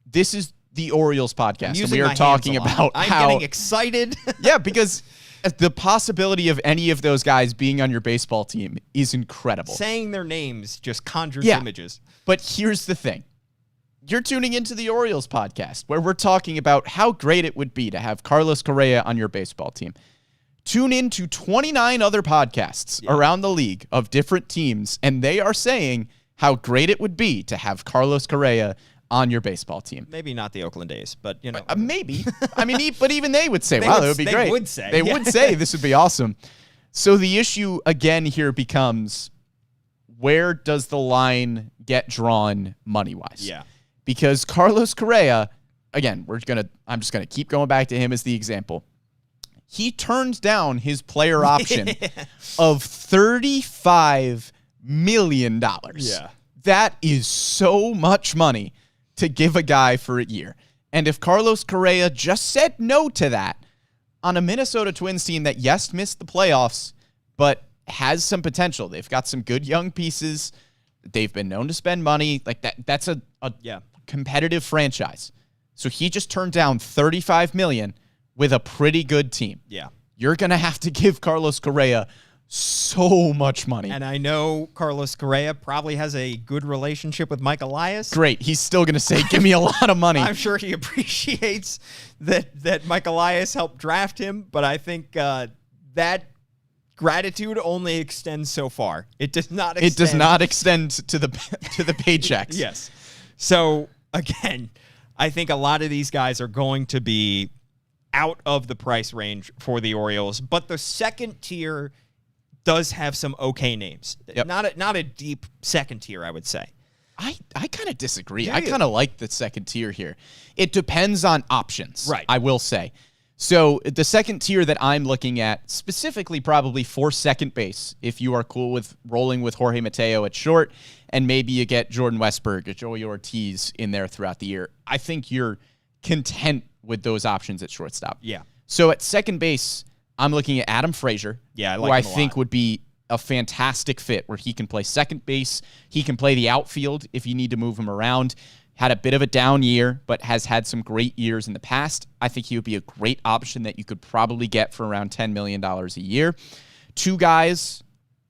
This is the Orioles podcast, and we are my talking hands a lot. about I'm how... getting excited. Yeah, because the possibility of any of those guys being on your baseball team is incredible. Saying their names just conjures images. But here's the thing. You're tuning into the Orioles podcast, where we're talking about how great it would be to have Carlos Correa on your baseball team. Tune in to 29 other podcasts around the league of different teams, and they are saying how great it would be to have Carlos Correa on your baseball team. Maybe not the Oakland A's, but maybe. But even they would say, wow, that would be great. They would say this would be awesome. So the issue again here becomes, where does the line get drawn money-wise? Yeah. Because Carlos Correa, again, I'm just gonna keep going back to him as the example. He turned down his player option of $35 million. Yeah. That is so much money to give a guy for a year. And if Carlos Correa just said no to that on a Minnesota Twins team that, yes, missed the playoffs, but has some potential. They've got some good young pieces. They've been known to spend money. Like that's a competitive franchise. So he just turned down $35 million with a pretty good team. Yeah. You're going to have to give Carlos Correa so much money. And I know Carlos Correa probably has a good relationship with Mike Elias. Great. He's still going to say, give me a lot of money. I'm sure he appreciates that Mike Elias helped draft him, but I think that gratitude only extends so far. It does not extend. It does not extend to the paychecks. Yes. So, again, I think a lot of these guys are going to be out of the price range for the Orioles, but the second tier does have some okay names. Yep. Not a deep second tier, I would say. I kind of disagree. I kind of like the second tier here. It depends on options, right? I will say. So the second tier that I'm looking at, specifically probably for second base, if you are cool with rolling with Jorge Mateo at short, and maybe you get Jordan Westburg or Joey Ortiz in there throughout the year, I think you're content with those options at shortstop. Yeah. So at second base, I'm looking at Adam Frazier, who I think would be a fantastic fit, where he can play second base. He can play the outfield if you need to move him around. Had a bit of a down year, but has had some great years in the past. I think he would be a great option that you could probably get for around $10 million a year. Three guys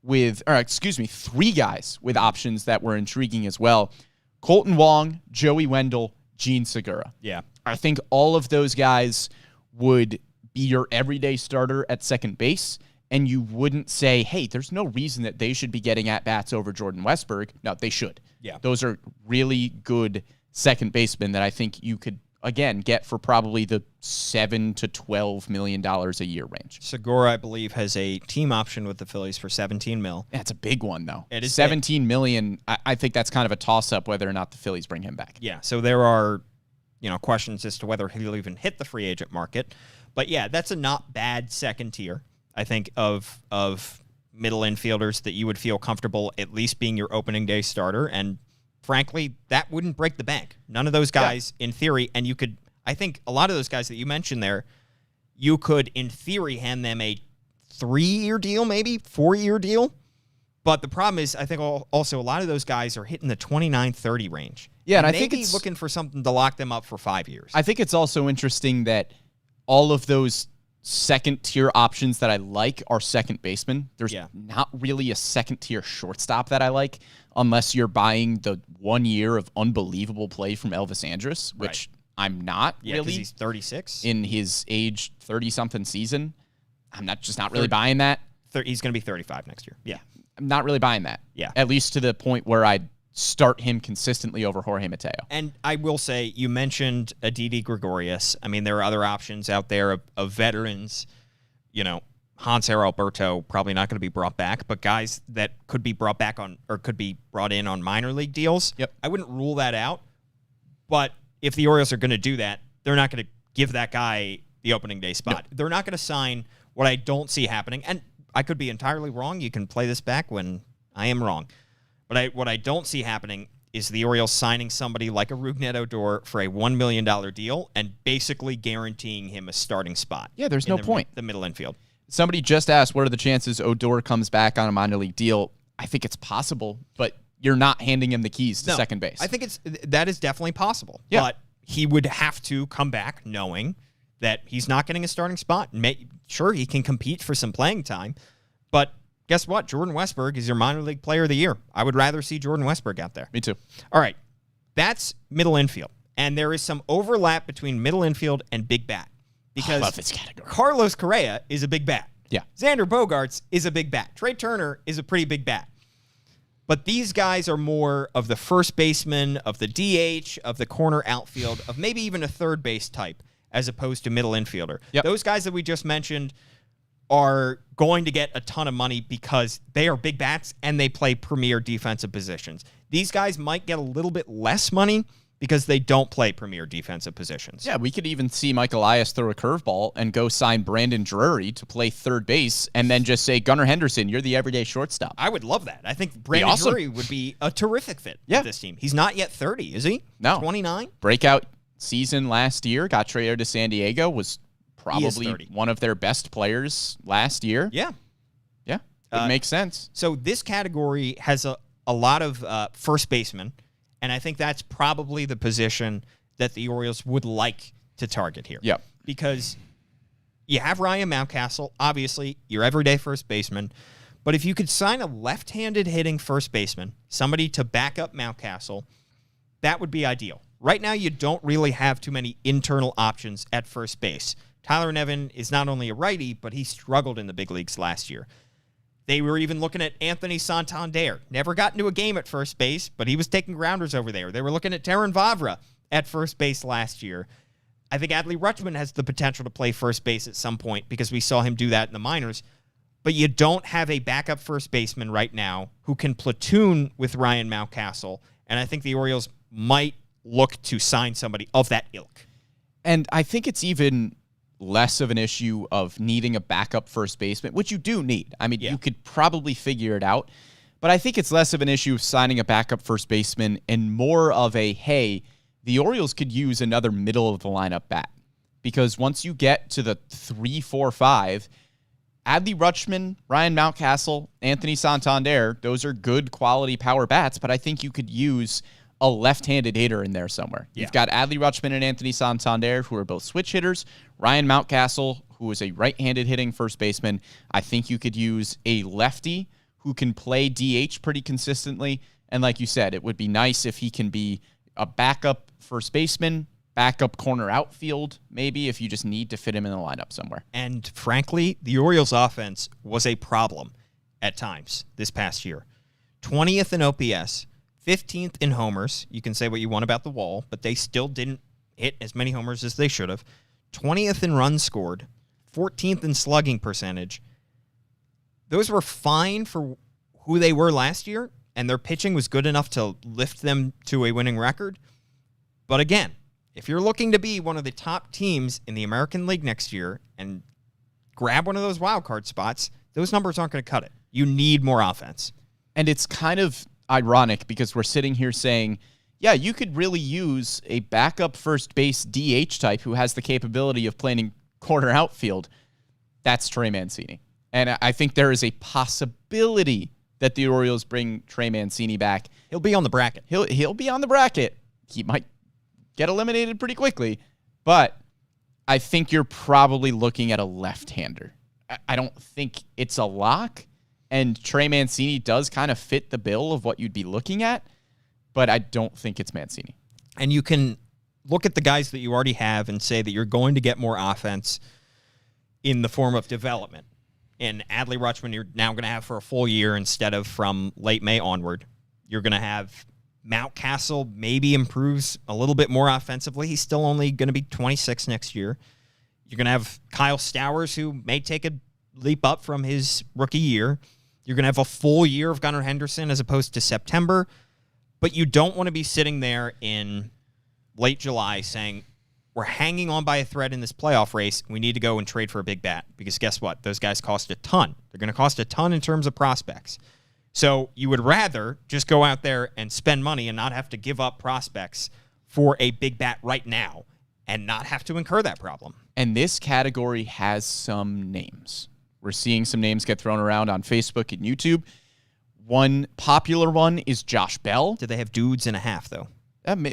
with options that were intriguing as well. Colton Wong, Joey Wendell, Gene Segura. Yeah. I think all of those guys would be your everyday starter at second base, and you wouldn't say, hey, there's no reason that they should be getting at-bats over Jordan Westburg. No, they should. Yeah. Those are really good second basemen that I think you could, again, get for probably the $7 to $12 million a year range. Segura, I believe, has a team option with the Phillies for $17 million. That's a big one, though. It is $17 million. I think that's kind of a toss-up whether or not the Phillies bring him back. Yeah, so there are questions as to whether he'll even hit the free agent market. But yeah, that's a not bad second tier, I think, of middle infielders that you would feel comfortable at least being your opening day starter. And frankly, that wouldn't break the bank. None of those guys, in theory, and you could, I think a lot of those guys that you mentioned there, you could, in theory, hand them a 3-year deal, maybe 4-year deal. But the problem is, I think also a lot of those guys are hitting the 29-30 range. Yeah, and I maybe think it's looking for something to lock them up for 5 years. I think it's also interesting that all of those second-tier options that I like are second basemen. There's not really a second-tier shortstop that I like unless you're buying the 1 year of unbelievable play from Elvis Andrus, which I'm not really. Because he's 36. In his age 30-something season. I'm not really buying that. He's going to be 35 next year. Yeah. I'm not really buying that. Yeah. At least to the point where I'd start him consistently over Jorge Mateo. And I will say, you mentioned Didi Gregorius. I mean, there are other options out there of veterans. Hanser Alberto probably not going to be brought back, but guys that could be brought back on or could be brought in on minor league deals. Yep. I wouldn't rule that out. But if the Orioles are going to do that, they're not going to give that guy the opening day spot. No. They're not going to sign what I don't see happening. And I could be entirely wrong. You can play this back when I am wrong. But what I don't see happening is the Orioles signing somebody like a Rougned Odor for a $1 million deal and basically guaranteeing him a starting spot. Yeah, there's no point. The middle infield. Somebody just asked, what are the chances Odor comes back on a minor league deal? I think it's possible, but you're not handing him the keys to second base. I think that is definitely possible. Yeah. But he would have to come back knowing that he's not getting a starting spot. Sure, he can compete for some playing time, but guess what? Jordan Westburg is your minor league player of the year. I would rather see Jordan Westburg out there. Me too. All right. That's middle infield. And there is some overlap between middle infield and big bat. Because I love this category. Carlos Correa is a big bat. Yeah. Xander Bogaerts is a big bat. Trey Turner is a pretty big bat. But these guys are more of the first baseman, of the DH, of the corner outfield, of maybe even a third base type, as opposed to middle infielder. Yep. Those guys that we just mentioned are going to get a ton of money because they are big bats and they play premier defensive positions. These guys might get a little bit less money because they don't play premier defensive positions. Yeah, we could even see Mike Elias throw a curveball and go sign Brandon Drury to play third base and then just say, Gunnar Henderson, you're the everyday shortstop. I would love that. I think Brandon Drury would be a terrific fit with this team. He's not yet 30, is he? No. 29? Breakout season last year, got traded to San Diego, was probably one of their best players last year. Yeah. Yeah, it makes sense. So this category has a lot of first basemen, and I think that's probably the position that the Orioles would like to target here. Yep. Because you have Ryan Mountcastle, obviously, your everyday first baseman, but if you could sign a left-handed hitting first baseman, somebody to back up Mountcastle, that would be ideal. Right now, you don't really have too many internal options at first base. Tyler Nevin is not only a righty, but he struggled in the big leagues last year. They were even looking at Anthony Santander. Never got into a game at first base, but he was taking grounders over there. They were looking at Terran Vavra at first base last year. I think Adley Rutschman has the potential to play first base at some point because we saw him do that in the minors. But you don't have a backup first baseman right now who can platoon with Ryan Mountcastle, and I think the Orioles might look to sign somebody of that ilk. And I think it's even less of an issue of needing a backup first baseman, which you do need. I mean, you could probably figure it out, but I think it's less of an issue of signing a backup first baseman and more of a, hey, the Orioles could use another middle of the lineup bat. Because once you get to the 3, 4, 5, Adley Rutschman, Ryan Mountcastle, Anthony Santander, those are good quality power bats, but I think you could use a left-handed hitter in there somewhere. Yeah. You've got Adley Rutschman and Anthony Santander, who are both switch hitters. Ryan Mountcastle, who is a right-handed hitting first baseman. I think you could use a lefty who can play DH pretty consistently. And like you said, it would be nice if he can be a backup first baseman, backup corner outfield, maybe, if you just need to fit him in the lineup somewhere. And frankly, the Orioles' offense was a problem at times this past year. 20th in OPS, 15th in homers. You can say what you want about the wall, but they still didn't hit as many homers as they should have. 20th in runs scored. 14th in slugging percentage. Those were fine for who they were last year, and their pitching was good enough to lift them to a winning record. But again, if you're looking to be one of the top teams in the American League next year and grab one of those wild card spots, those numbers aren't going to cut it. You need more offense. And it's kind of ironic because we're sitting here saying, yeah, you could really use a backup first base DH type who has the capability of playing corner outfield. That's Trey Mancini. And I think there is a possibility that the Orioles bring Trey Mancini back. He'll be on the bracket. He'll be on the bracket. He might get eliminated pretty quickly, but I think you're probably looking at a left-hander. I don't think it's a lock, and Trey Mancini does kind of fit the bill of what you'd be looking at, but I don't think it's Mancini. And you can look at the guys that you already have and say that you're going to get more offense in the form of development. And Adley Rutschman, you're now going to have for a full year instead of from late May onward. You're going to have Mountcastle maybe improves a little bit more offensively. He's still only going to be 26 next year. You're going to have Kyle Stowers, who may take a leap up from his rookie year. You're going to have a full year of Gunnar Henderson as opposed to September. But you don't want to be sitting there in late July saying, we're hanging on by a thread in this playoff race. We need to go and trade for a big bat. Because guess what? Those guys cost a ton. They're going to cost a ton in terms of prospects. So you would rather just go out there and spend money and not have to give up prospects for a big bat right now and not have to incur that problem. And this category has some names. We're seeing some names get thrown around on Facebook and YouTube. One popular one is Josh Bell. Do they have dudes and a half, though?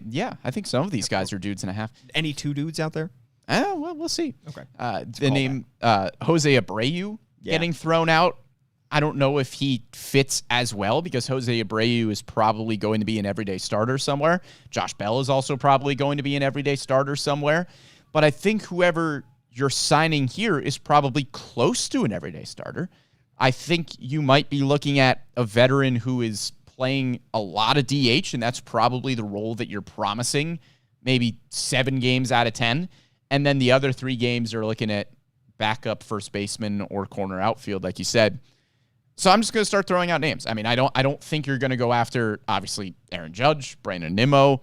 Yeah, I think some of these guys are dudes and a half. Any two dudes out there? Well, we'll see. Okay. The name Jose Abreu getting thrown out. I don't know if he fits as well because Jose Abreu is probably going to be an everyday starter somewhere. Josh Bell is also probably going to be an everyday starter somewhere. But I think whoever you're signing here is probably close to an everyday starter. I think you might be looking at a veteran who is playing a lot of DH, and that's probably the role that you're promising, maybe 7 games out of 10. And then the other 3 games are looking at backup first baseman or corner outfield, like you said. So I'm just going to start throwing out names. I mean, I don't think you're going to go after, obviously, Aaron Judge, Brandon Nimmo.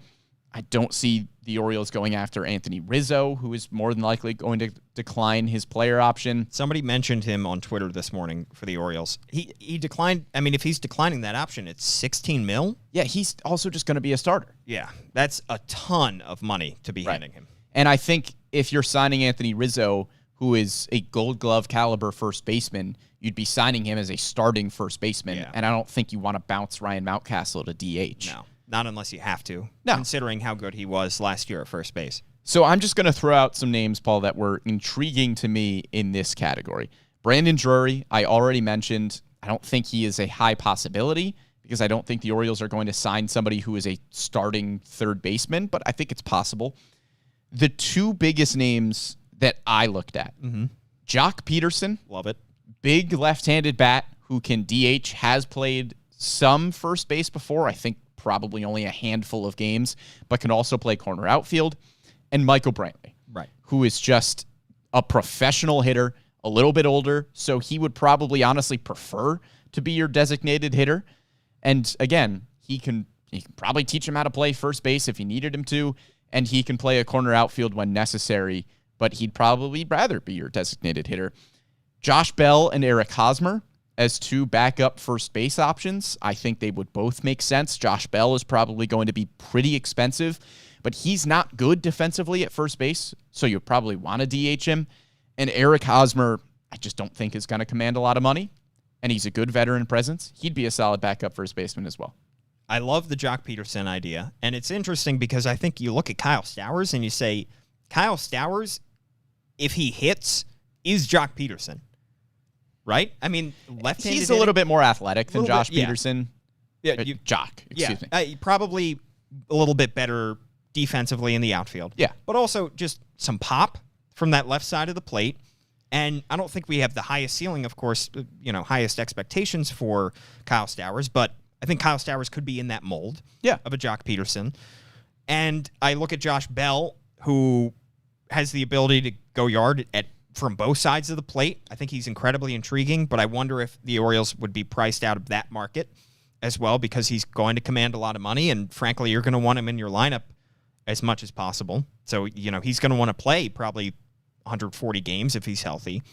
I don't see the Orioles going after Anthony Rizzo, who is more than likely going to decline his player option. Somebody mentioned him on Twitter this morning for the Orioles. He declined. I mean, if he's declining that option, it's $16 million. Yeah, he's also just going to be a starter. Yeah, that's a ton of money to be handing him. And I think if you're signing Anthony Rizzo, who is a Gold Glove caliber first baseman, you'd be signing him as a starting first baseman. Yeah. And I don't think you want to bounce Ryan Mountcastle to DH. No, not unless you have to, no. Considering how good he was last year at first base. So I'm just going to throw out some names, Paul, that were intriguing to me in this category. Brandon Drury, I already mentioned. I don't think he is a high possibility because I don't think the Orioles are going to sign somebody who is a starting third baseman, but I think it's possible. The 2 biggest names that I looked at, Jock Peterson. Love it. Big left-handed bat who can DH, has played some first base before. I think probably only a handful of games, but can also play corner outfield. And Michael Brantley, right, who is just a professional hitter, a little bit older, so he would probably honestly prefer to be your designated hitter. And again, he can probably teach him how to play first base if he needed him to, and he can play a corner outfield when necessary, but he'd probably rather be your designated hitter. Josh Bell and Eric Hosmer as 2 backup first base options. I think they would both make sense. Josh Bell is probably going to be pretty expensive, but he's not good defensively at first base, so you probably want to DH him. And Eric Hosmer, I just don't think is going to command a lot of money, and he's a good veteran presence. He'd be a solid backup first baseman as well. I love the Jock Peterson idea, and it's interesting because I think you look at Kyle Stowers and you say, Kyle Stowers, if he hits, is Jock Peterson. Right? I mean, left-handed. He's a little bit more athletic than Josh Peterson. Yeah, Jock, excuse me. Probably a little bit better defensively in the outfield. Yeah. But also just some pop from that left side of the plate. And I don't think we have the highest ceiling, of course, highest expectations for Kyle Stowers, but I think Kyle Stowers could be in that mold Yeah. of a Jock Peterson. And I look at Josh Bell, who has the ability to go yard from both sides of the plate. I think he's incredibly intriguing, but I wonder if the Orioles would be priced out of that market as well, because he's going to command a lot of money, and frankly, you're going to want him in your lineup as much as possible. So, he's going to want to play probably 140 games if he's healthy.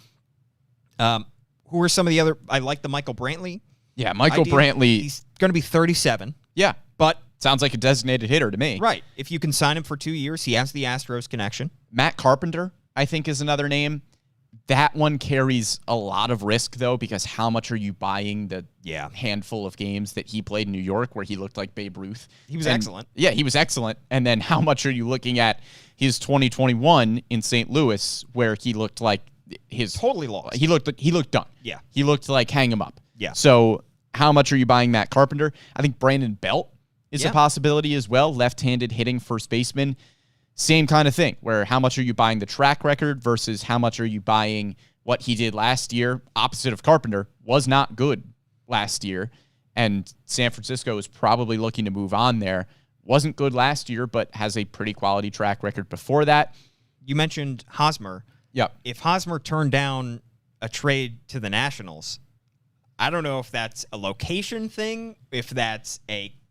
Who are some of the other? I like the Michael Brantley. Yeah, Michael Brantley. He's going to be 37. Yeah, but sounds like a designated hitter to me. Right. If you can sign him for 2 years, he has the Astros connection. Matt Carpenter, I think, is another name. That one carries a lot of risk, though, because how much are you buying the handful of games that he played in New York where he looked like Babe Ruth? He was excellent. Yeah, he was excellent. And then how much are you looking at his 2021 in St. Louis where he looked like totally lost. He looked done. Yeah. He looked like hang him up. Yeah. So how much are you buying Matt Carpenter? I think Brandon Belt is a possibility as well. Left-handed hitting first baseman. Same kind of thing, where how much are you buying the track record versus how much are you buying what he did last year? Opposite of Carpenter, was not good last year, and San Francisco is probably looking to move on there. Wasn't good last year, but has a pretty quality track record before that. You mentioned Hosmer. Yep. If Hosmer turned down a trade to the Nationals, I don't know if that's a location thing, if that's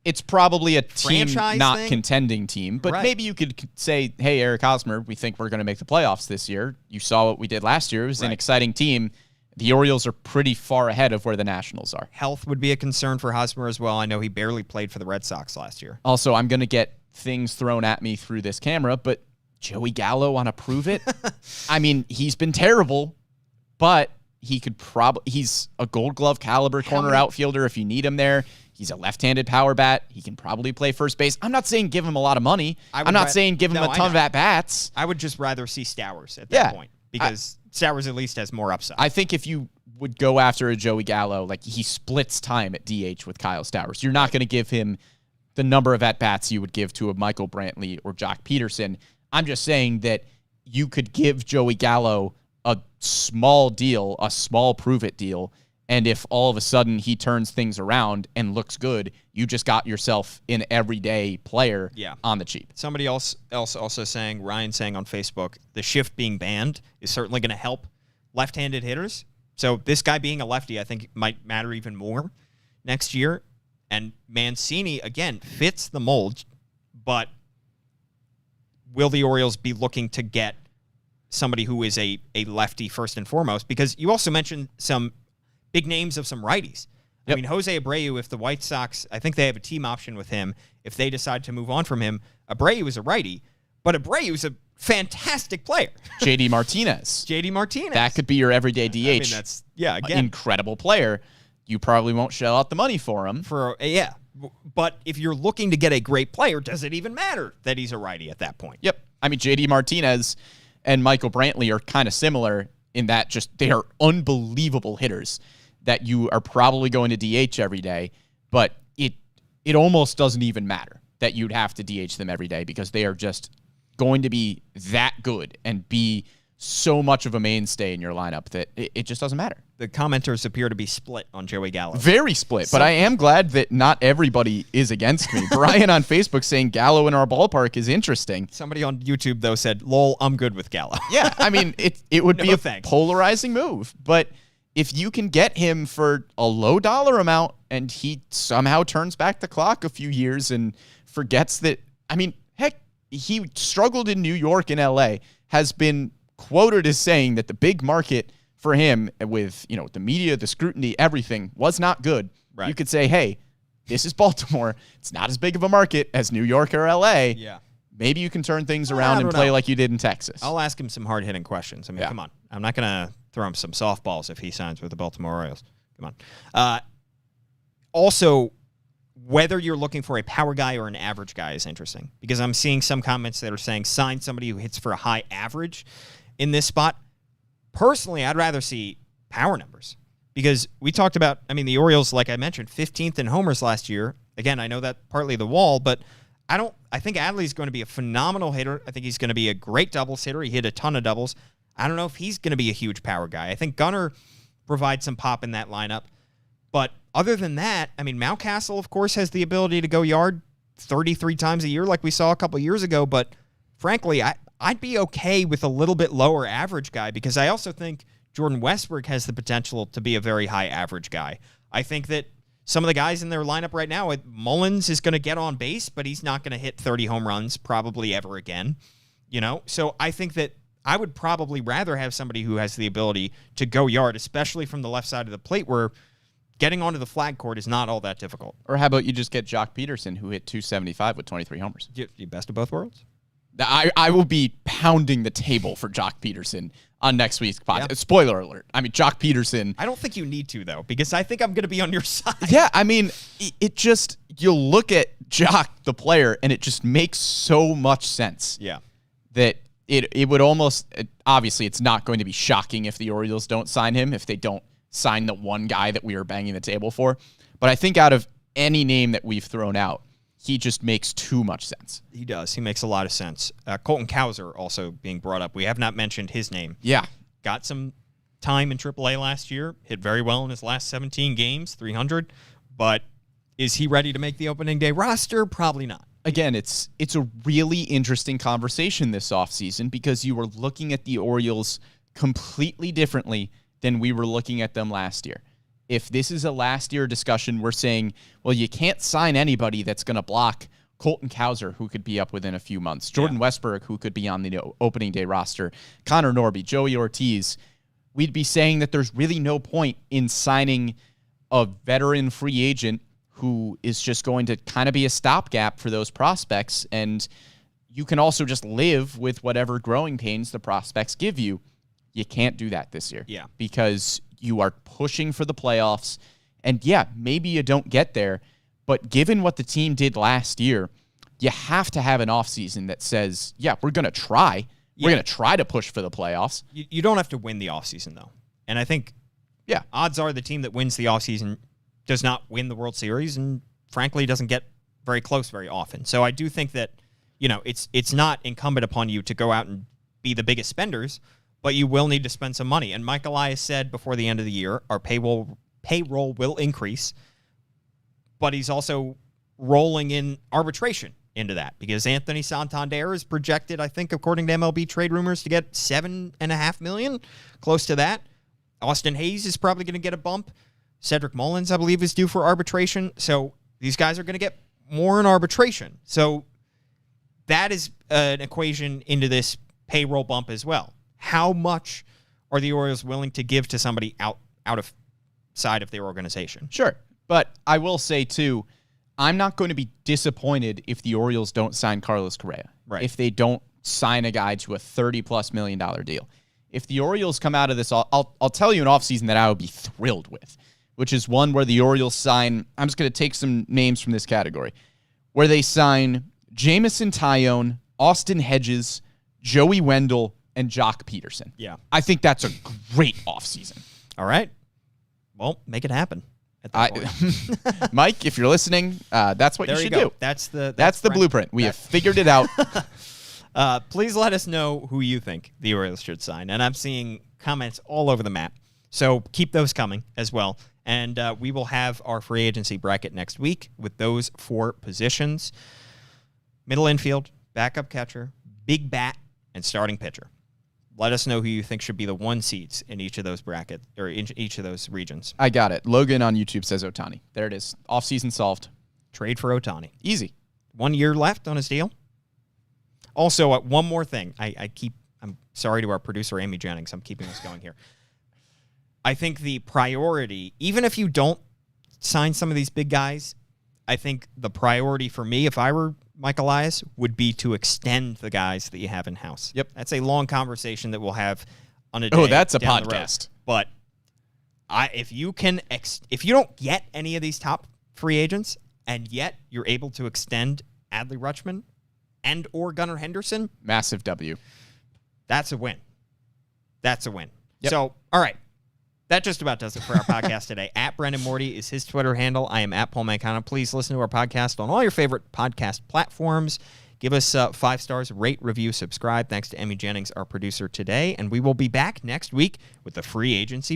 it's probably a team, franchise not thing? contending team. But Right. maybe you could say, hey, Eric Hosmer, we think we're going to make the playoffs this year. You saw what we did last year. It was an exciting team. The Orioles are pretty far ahead of where the Nationals are. Health would be a concern for Hosmer as well. I know he barely played for the Red Sox last year. Also, I'm going to get things thrown at me through this camera, but Joey Gallo on a prove it? I mean, he's been terrible, but he could he's a Gold Glove caliber corner outfielder if you need him there. He's a left-handed power bat. He can probably play first base. I'm not saying give him a lot of money. I'm not saying give him a ton of at-bats. I would just rather see Stowers at that point, because Stowers at least has more upside. I think if you would go after a Joey Gallo, like he splits time at DH with Kyle Stowers. You're not going to give him the number of at-bats you would give to a Michael Brantley or Jock Peterson. I'm just saying that you could give Joey Gallo a small deal, a small prove-it deal, and if all of a sudden he turns things around and looks good, you just got yourself an everyday player on the cheap. Somebody else also saying, Ryan saying on Facebook, the shift being banned is certainly going to help left-handed hitters. So this guy being a lefty, I think might matter even more next year. And Mancini, again, fits the mold, but will the Orioles be looking to get somebody who is a lefty first and foremost? Because you also mentioned some big names of some righties. I mean, Jose Abreu, if the White Sox, I think they have a team option with him. If they decide to move on from him, Abreu is a righty, but Abreu is a fantastic player. JD Martinez. That could be your everyday DH. I mean, that's, again, incredible player. You probably won't shell out the money for him. But if you're looking to get a great player, does it even matter that he's a righty at that point? Yep. I mean, JD Martinez and Michael Brantley are kind of similar in that just they are unbelievable hitters that you are probably going to DH every day, but it almost doesn't even matter that you'd have to DH them every day because they are just going to be that good and be so much of a mainstay in your lineup that it just doesn't matter. The commenters appear to be split on Joey Gallo. Very split, but I am glad that not everybody is against me. Brian on Facebook saying Gallo in our ballpark is interesting. Somebody on YouTube, though, said, lol, I'm good with Gallo. Yeah, I mean, it would be a polarizing move, but if you can get him for a low dollar amount and he somehow turns back the clock a few years and forgets that, I mean, heck, he struggled in New York and LA, has been quoted as saying that the big market for him with, the media, the scrutiny, everything was not good. Right. You could say, hey, this is Baltimore. It's not as big of a market as New York or LA. Yeah. Maybe you can turn things around and play like you did in Texas. I'll ask him some hard-hitting questions. I mean, come on. I'm not going to throw him some softballs if he signs with the Baltimore Orioles. Come on. Also, whether you're looking for a power guy or an average guy is interesting because I'm seeing some comments that are saying sign somebody who hits for a high average in this spot. Personally, I'd rather see power numbers because we talked about, the Orioles, like I mentioned, 15th in homers last year. Again, I know that partly the wall, but I think Adley's going to be a phenomenal hitter. I think he's going to be a great doubles hitter. He hit a ton of doubles. I don't know if he's going to be a huge power guy. I think Gunnar provides some pop in that lineup. But other than that, I mean, Mountcastle, of course, has the ability to go yard 33 times a year like we saw a couple years ago. But frankly, I'd be okay with a little bit lower average guy because I also think Jordan Westbrook has the potential to be a very high average guy. I think that some of the guys in their lineup right now, Mullins is going to get on base, but he's not going to hit 30 home runs probably ever again. So I think that I would probably rather have somebody who has the ability to go yard, especially from the left side of the plate where getting onto the flag court is not all that difficult. Or how about you just get Jock Peterson, who hit 275 with 23 homers? You best of both worlds. I will be pounding the table for Jock Peterson on next week's podcast. Yeah. Spoiler alert. I mean, Jock Peterson. I don't think you need to, though, because I think I'm going to be on your side. Yeah, I mean, it just, you'll look at Jock, the player, and it just makes so much sense. Yeah. That it would almost, obviously, it's not going to be shocking if the Orioles don't sign him, if they don't sign the one guy that we are banging the table for. But I think out of any name that we've thrown out, he just makes too much sense. He does. He makes a lot of sense. Colton Cowser also being brought up. We have not mentioned his name. Yeah. Got some time in AAA last year. Hit very well in his last 17 games, 300. But is he ready to make the opening day roster? Probably not. Again, it's a really interesting conversation this offseason because you were looking at the Orioles completely differently than we were looking at them last year. If this is a last year discussion, we're saying, well, you can't sign anybody that's going to block Colton Cowser, who could be up within a few months, Jordan Westbrook, who could be on the opening day roster, Connor Norby, Joey Ortiz. We'd be saying that there's really no point in signing a veteran free agent who is just going to kind of be a stopgap for those prospects. And you can also just live with whatever growing pains the prospects give you. You can't do that this year. Yeah. Because you are pushing for the playoffs. And yeah, maybe you don't get there. But given what the team did last year, you have to have an offseason that says, yeah, we're going to try. Yeah. We're going to try to push for the playoffs. You don't have to win the offseason, though. And I think odds are the team that wins the offseason does not win the World Series and, frankly, doesn't get very close very often. So I do think that, it's not incumbent upon you to go out and be the biggest spenders, but you will need to spend some money. And Mike Elias said before the end of the year, our payroll will increase, but he's also rolling in arbitration into that because Anthony Santander is projected, I think, according to MLB trade rumors, to get $7.5 million, close to that. Austin Hayes is probably going to get a bump. Cedric Mullins, I believe, is due for arbitration. So these guys are going to get more in arbitration. So that is an equation into this payroll bump as well. How much are the Orioles willing to give to somebody out of side of their organization? Sure. But I will say, too, I'm not going to be disappointed if the Orioles don't sign Carlos Correa. Right. If they don't sign a guy to a $30+ million deal. If the Orioles come out of this, I'll tell you an offseason that I would be thrilled with, which is one where the Orioles sign, I'm just going to take some names from this category, where they sign Jamison Tyone, Austin Hedges, Joey Wendell, and Jock Peterson. Yeah. I think that's a great offseason. All right. Well, make it happen. Mike, if you're listening, that's what you should do. That's the blueprint. We have figured it out. Please let us know who you think the Orioles should sign. And I'm seeing comments all over the map. So keep those coming as well. And we will have our free agency bracket next week with those 4 positions. Middle infield, backup catcher, big bat, and starting pitcher. Let us know who you think should be the 1 seeds in each of those brackets or in each of those regions. I got it. Logan on YouTube says Ohtani. There it is. Offseason solved. Trade for Ohtani. Easy. 1 year left on his deal. Also, one more thing. I'm sorry to our producer, Amy Jennings. I'm keeping us going here. I think the priority, even if you don't sign some of these big guys, I think the priority for me, if I were Mike Elias, would be to extend the guys that you have in-house. Yep. That's a long conversation that we'll have on a day. Oh, that's a down podcast. But if you don't get any of these top free agents, and yet you're able to extend Adley Rutschman and or Gunnar Henderson, massive W. That's a win. That's a win. Yep. So, all right. That just about does it for our podcast today. At Brendan Morty is his Twitter handle. I am at Paul Mancana. Please listen to our podcast on all your favorite podcast platforms. Give us 5 stars, rate, review, subscribe. Thanks to Emmy Jennings, our producer today. And we will be back next week with the free agency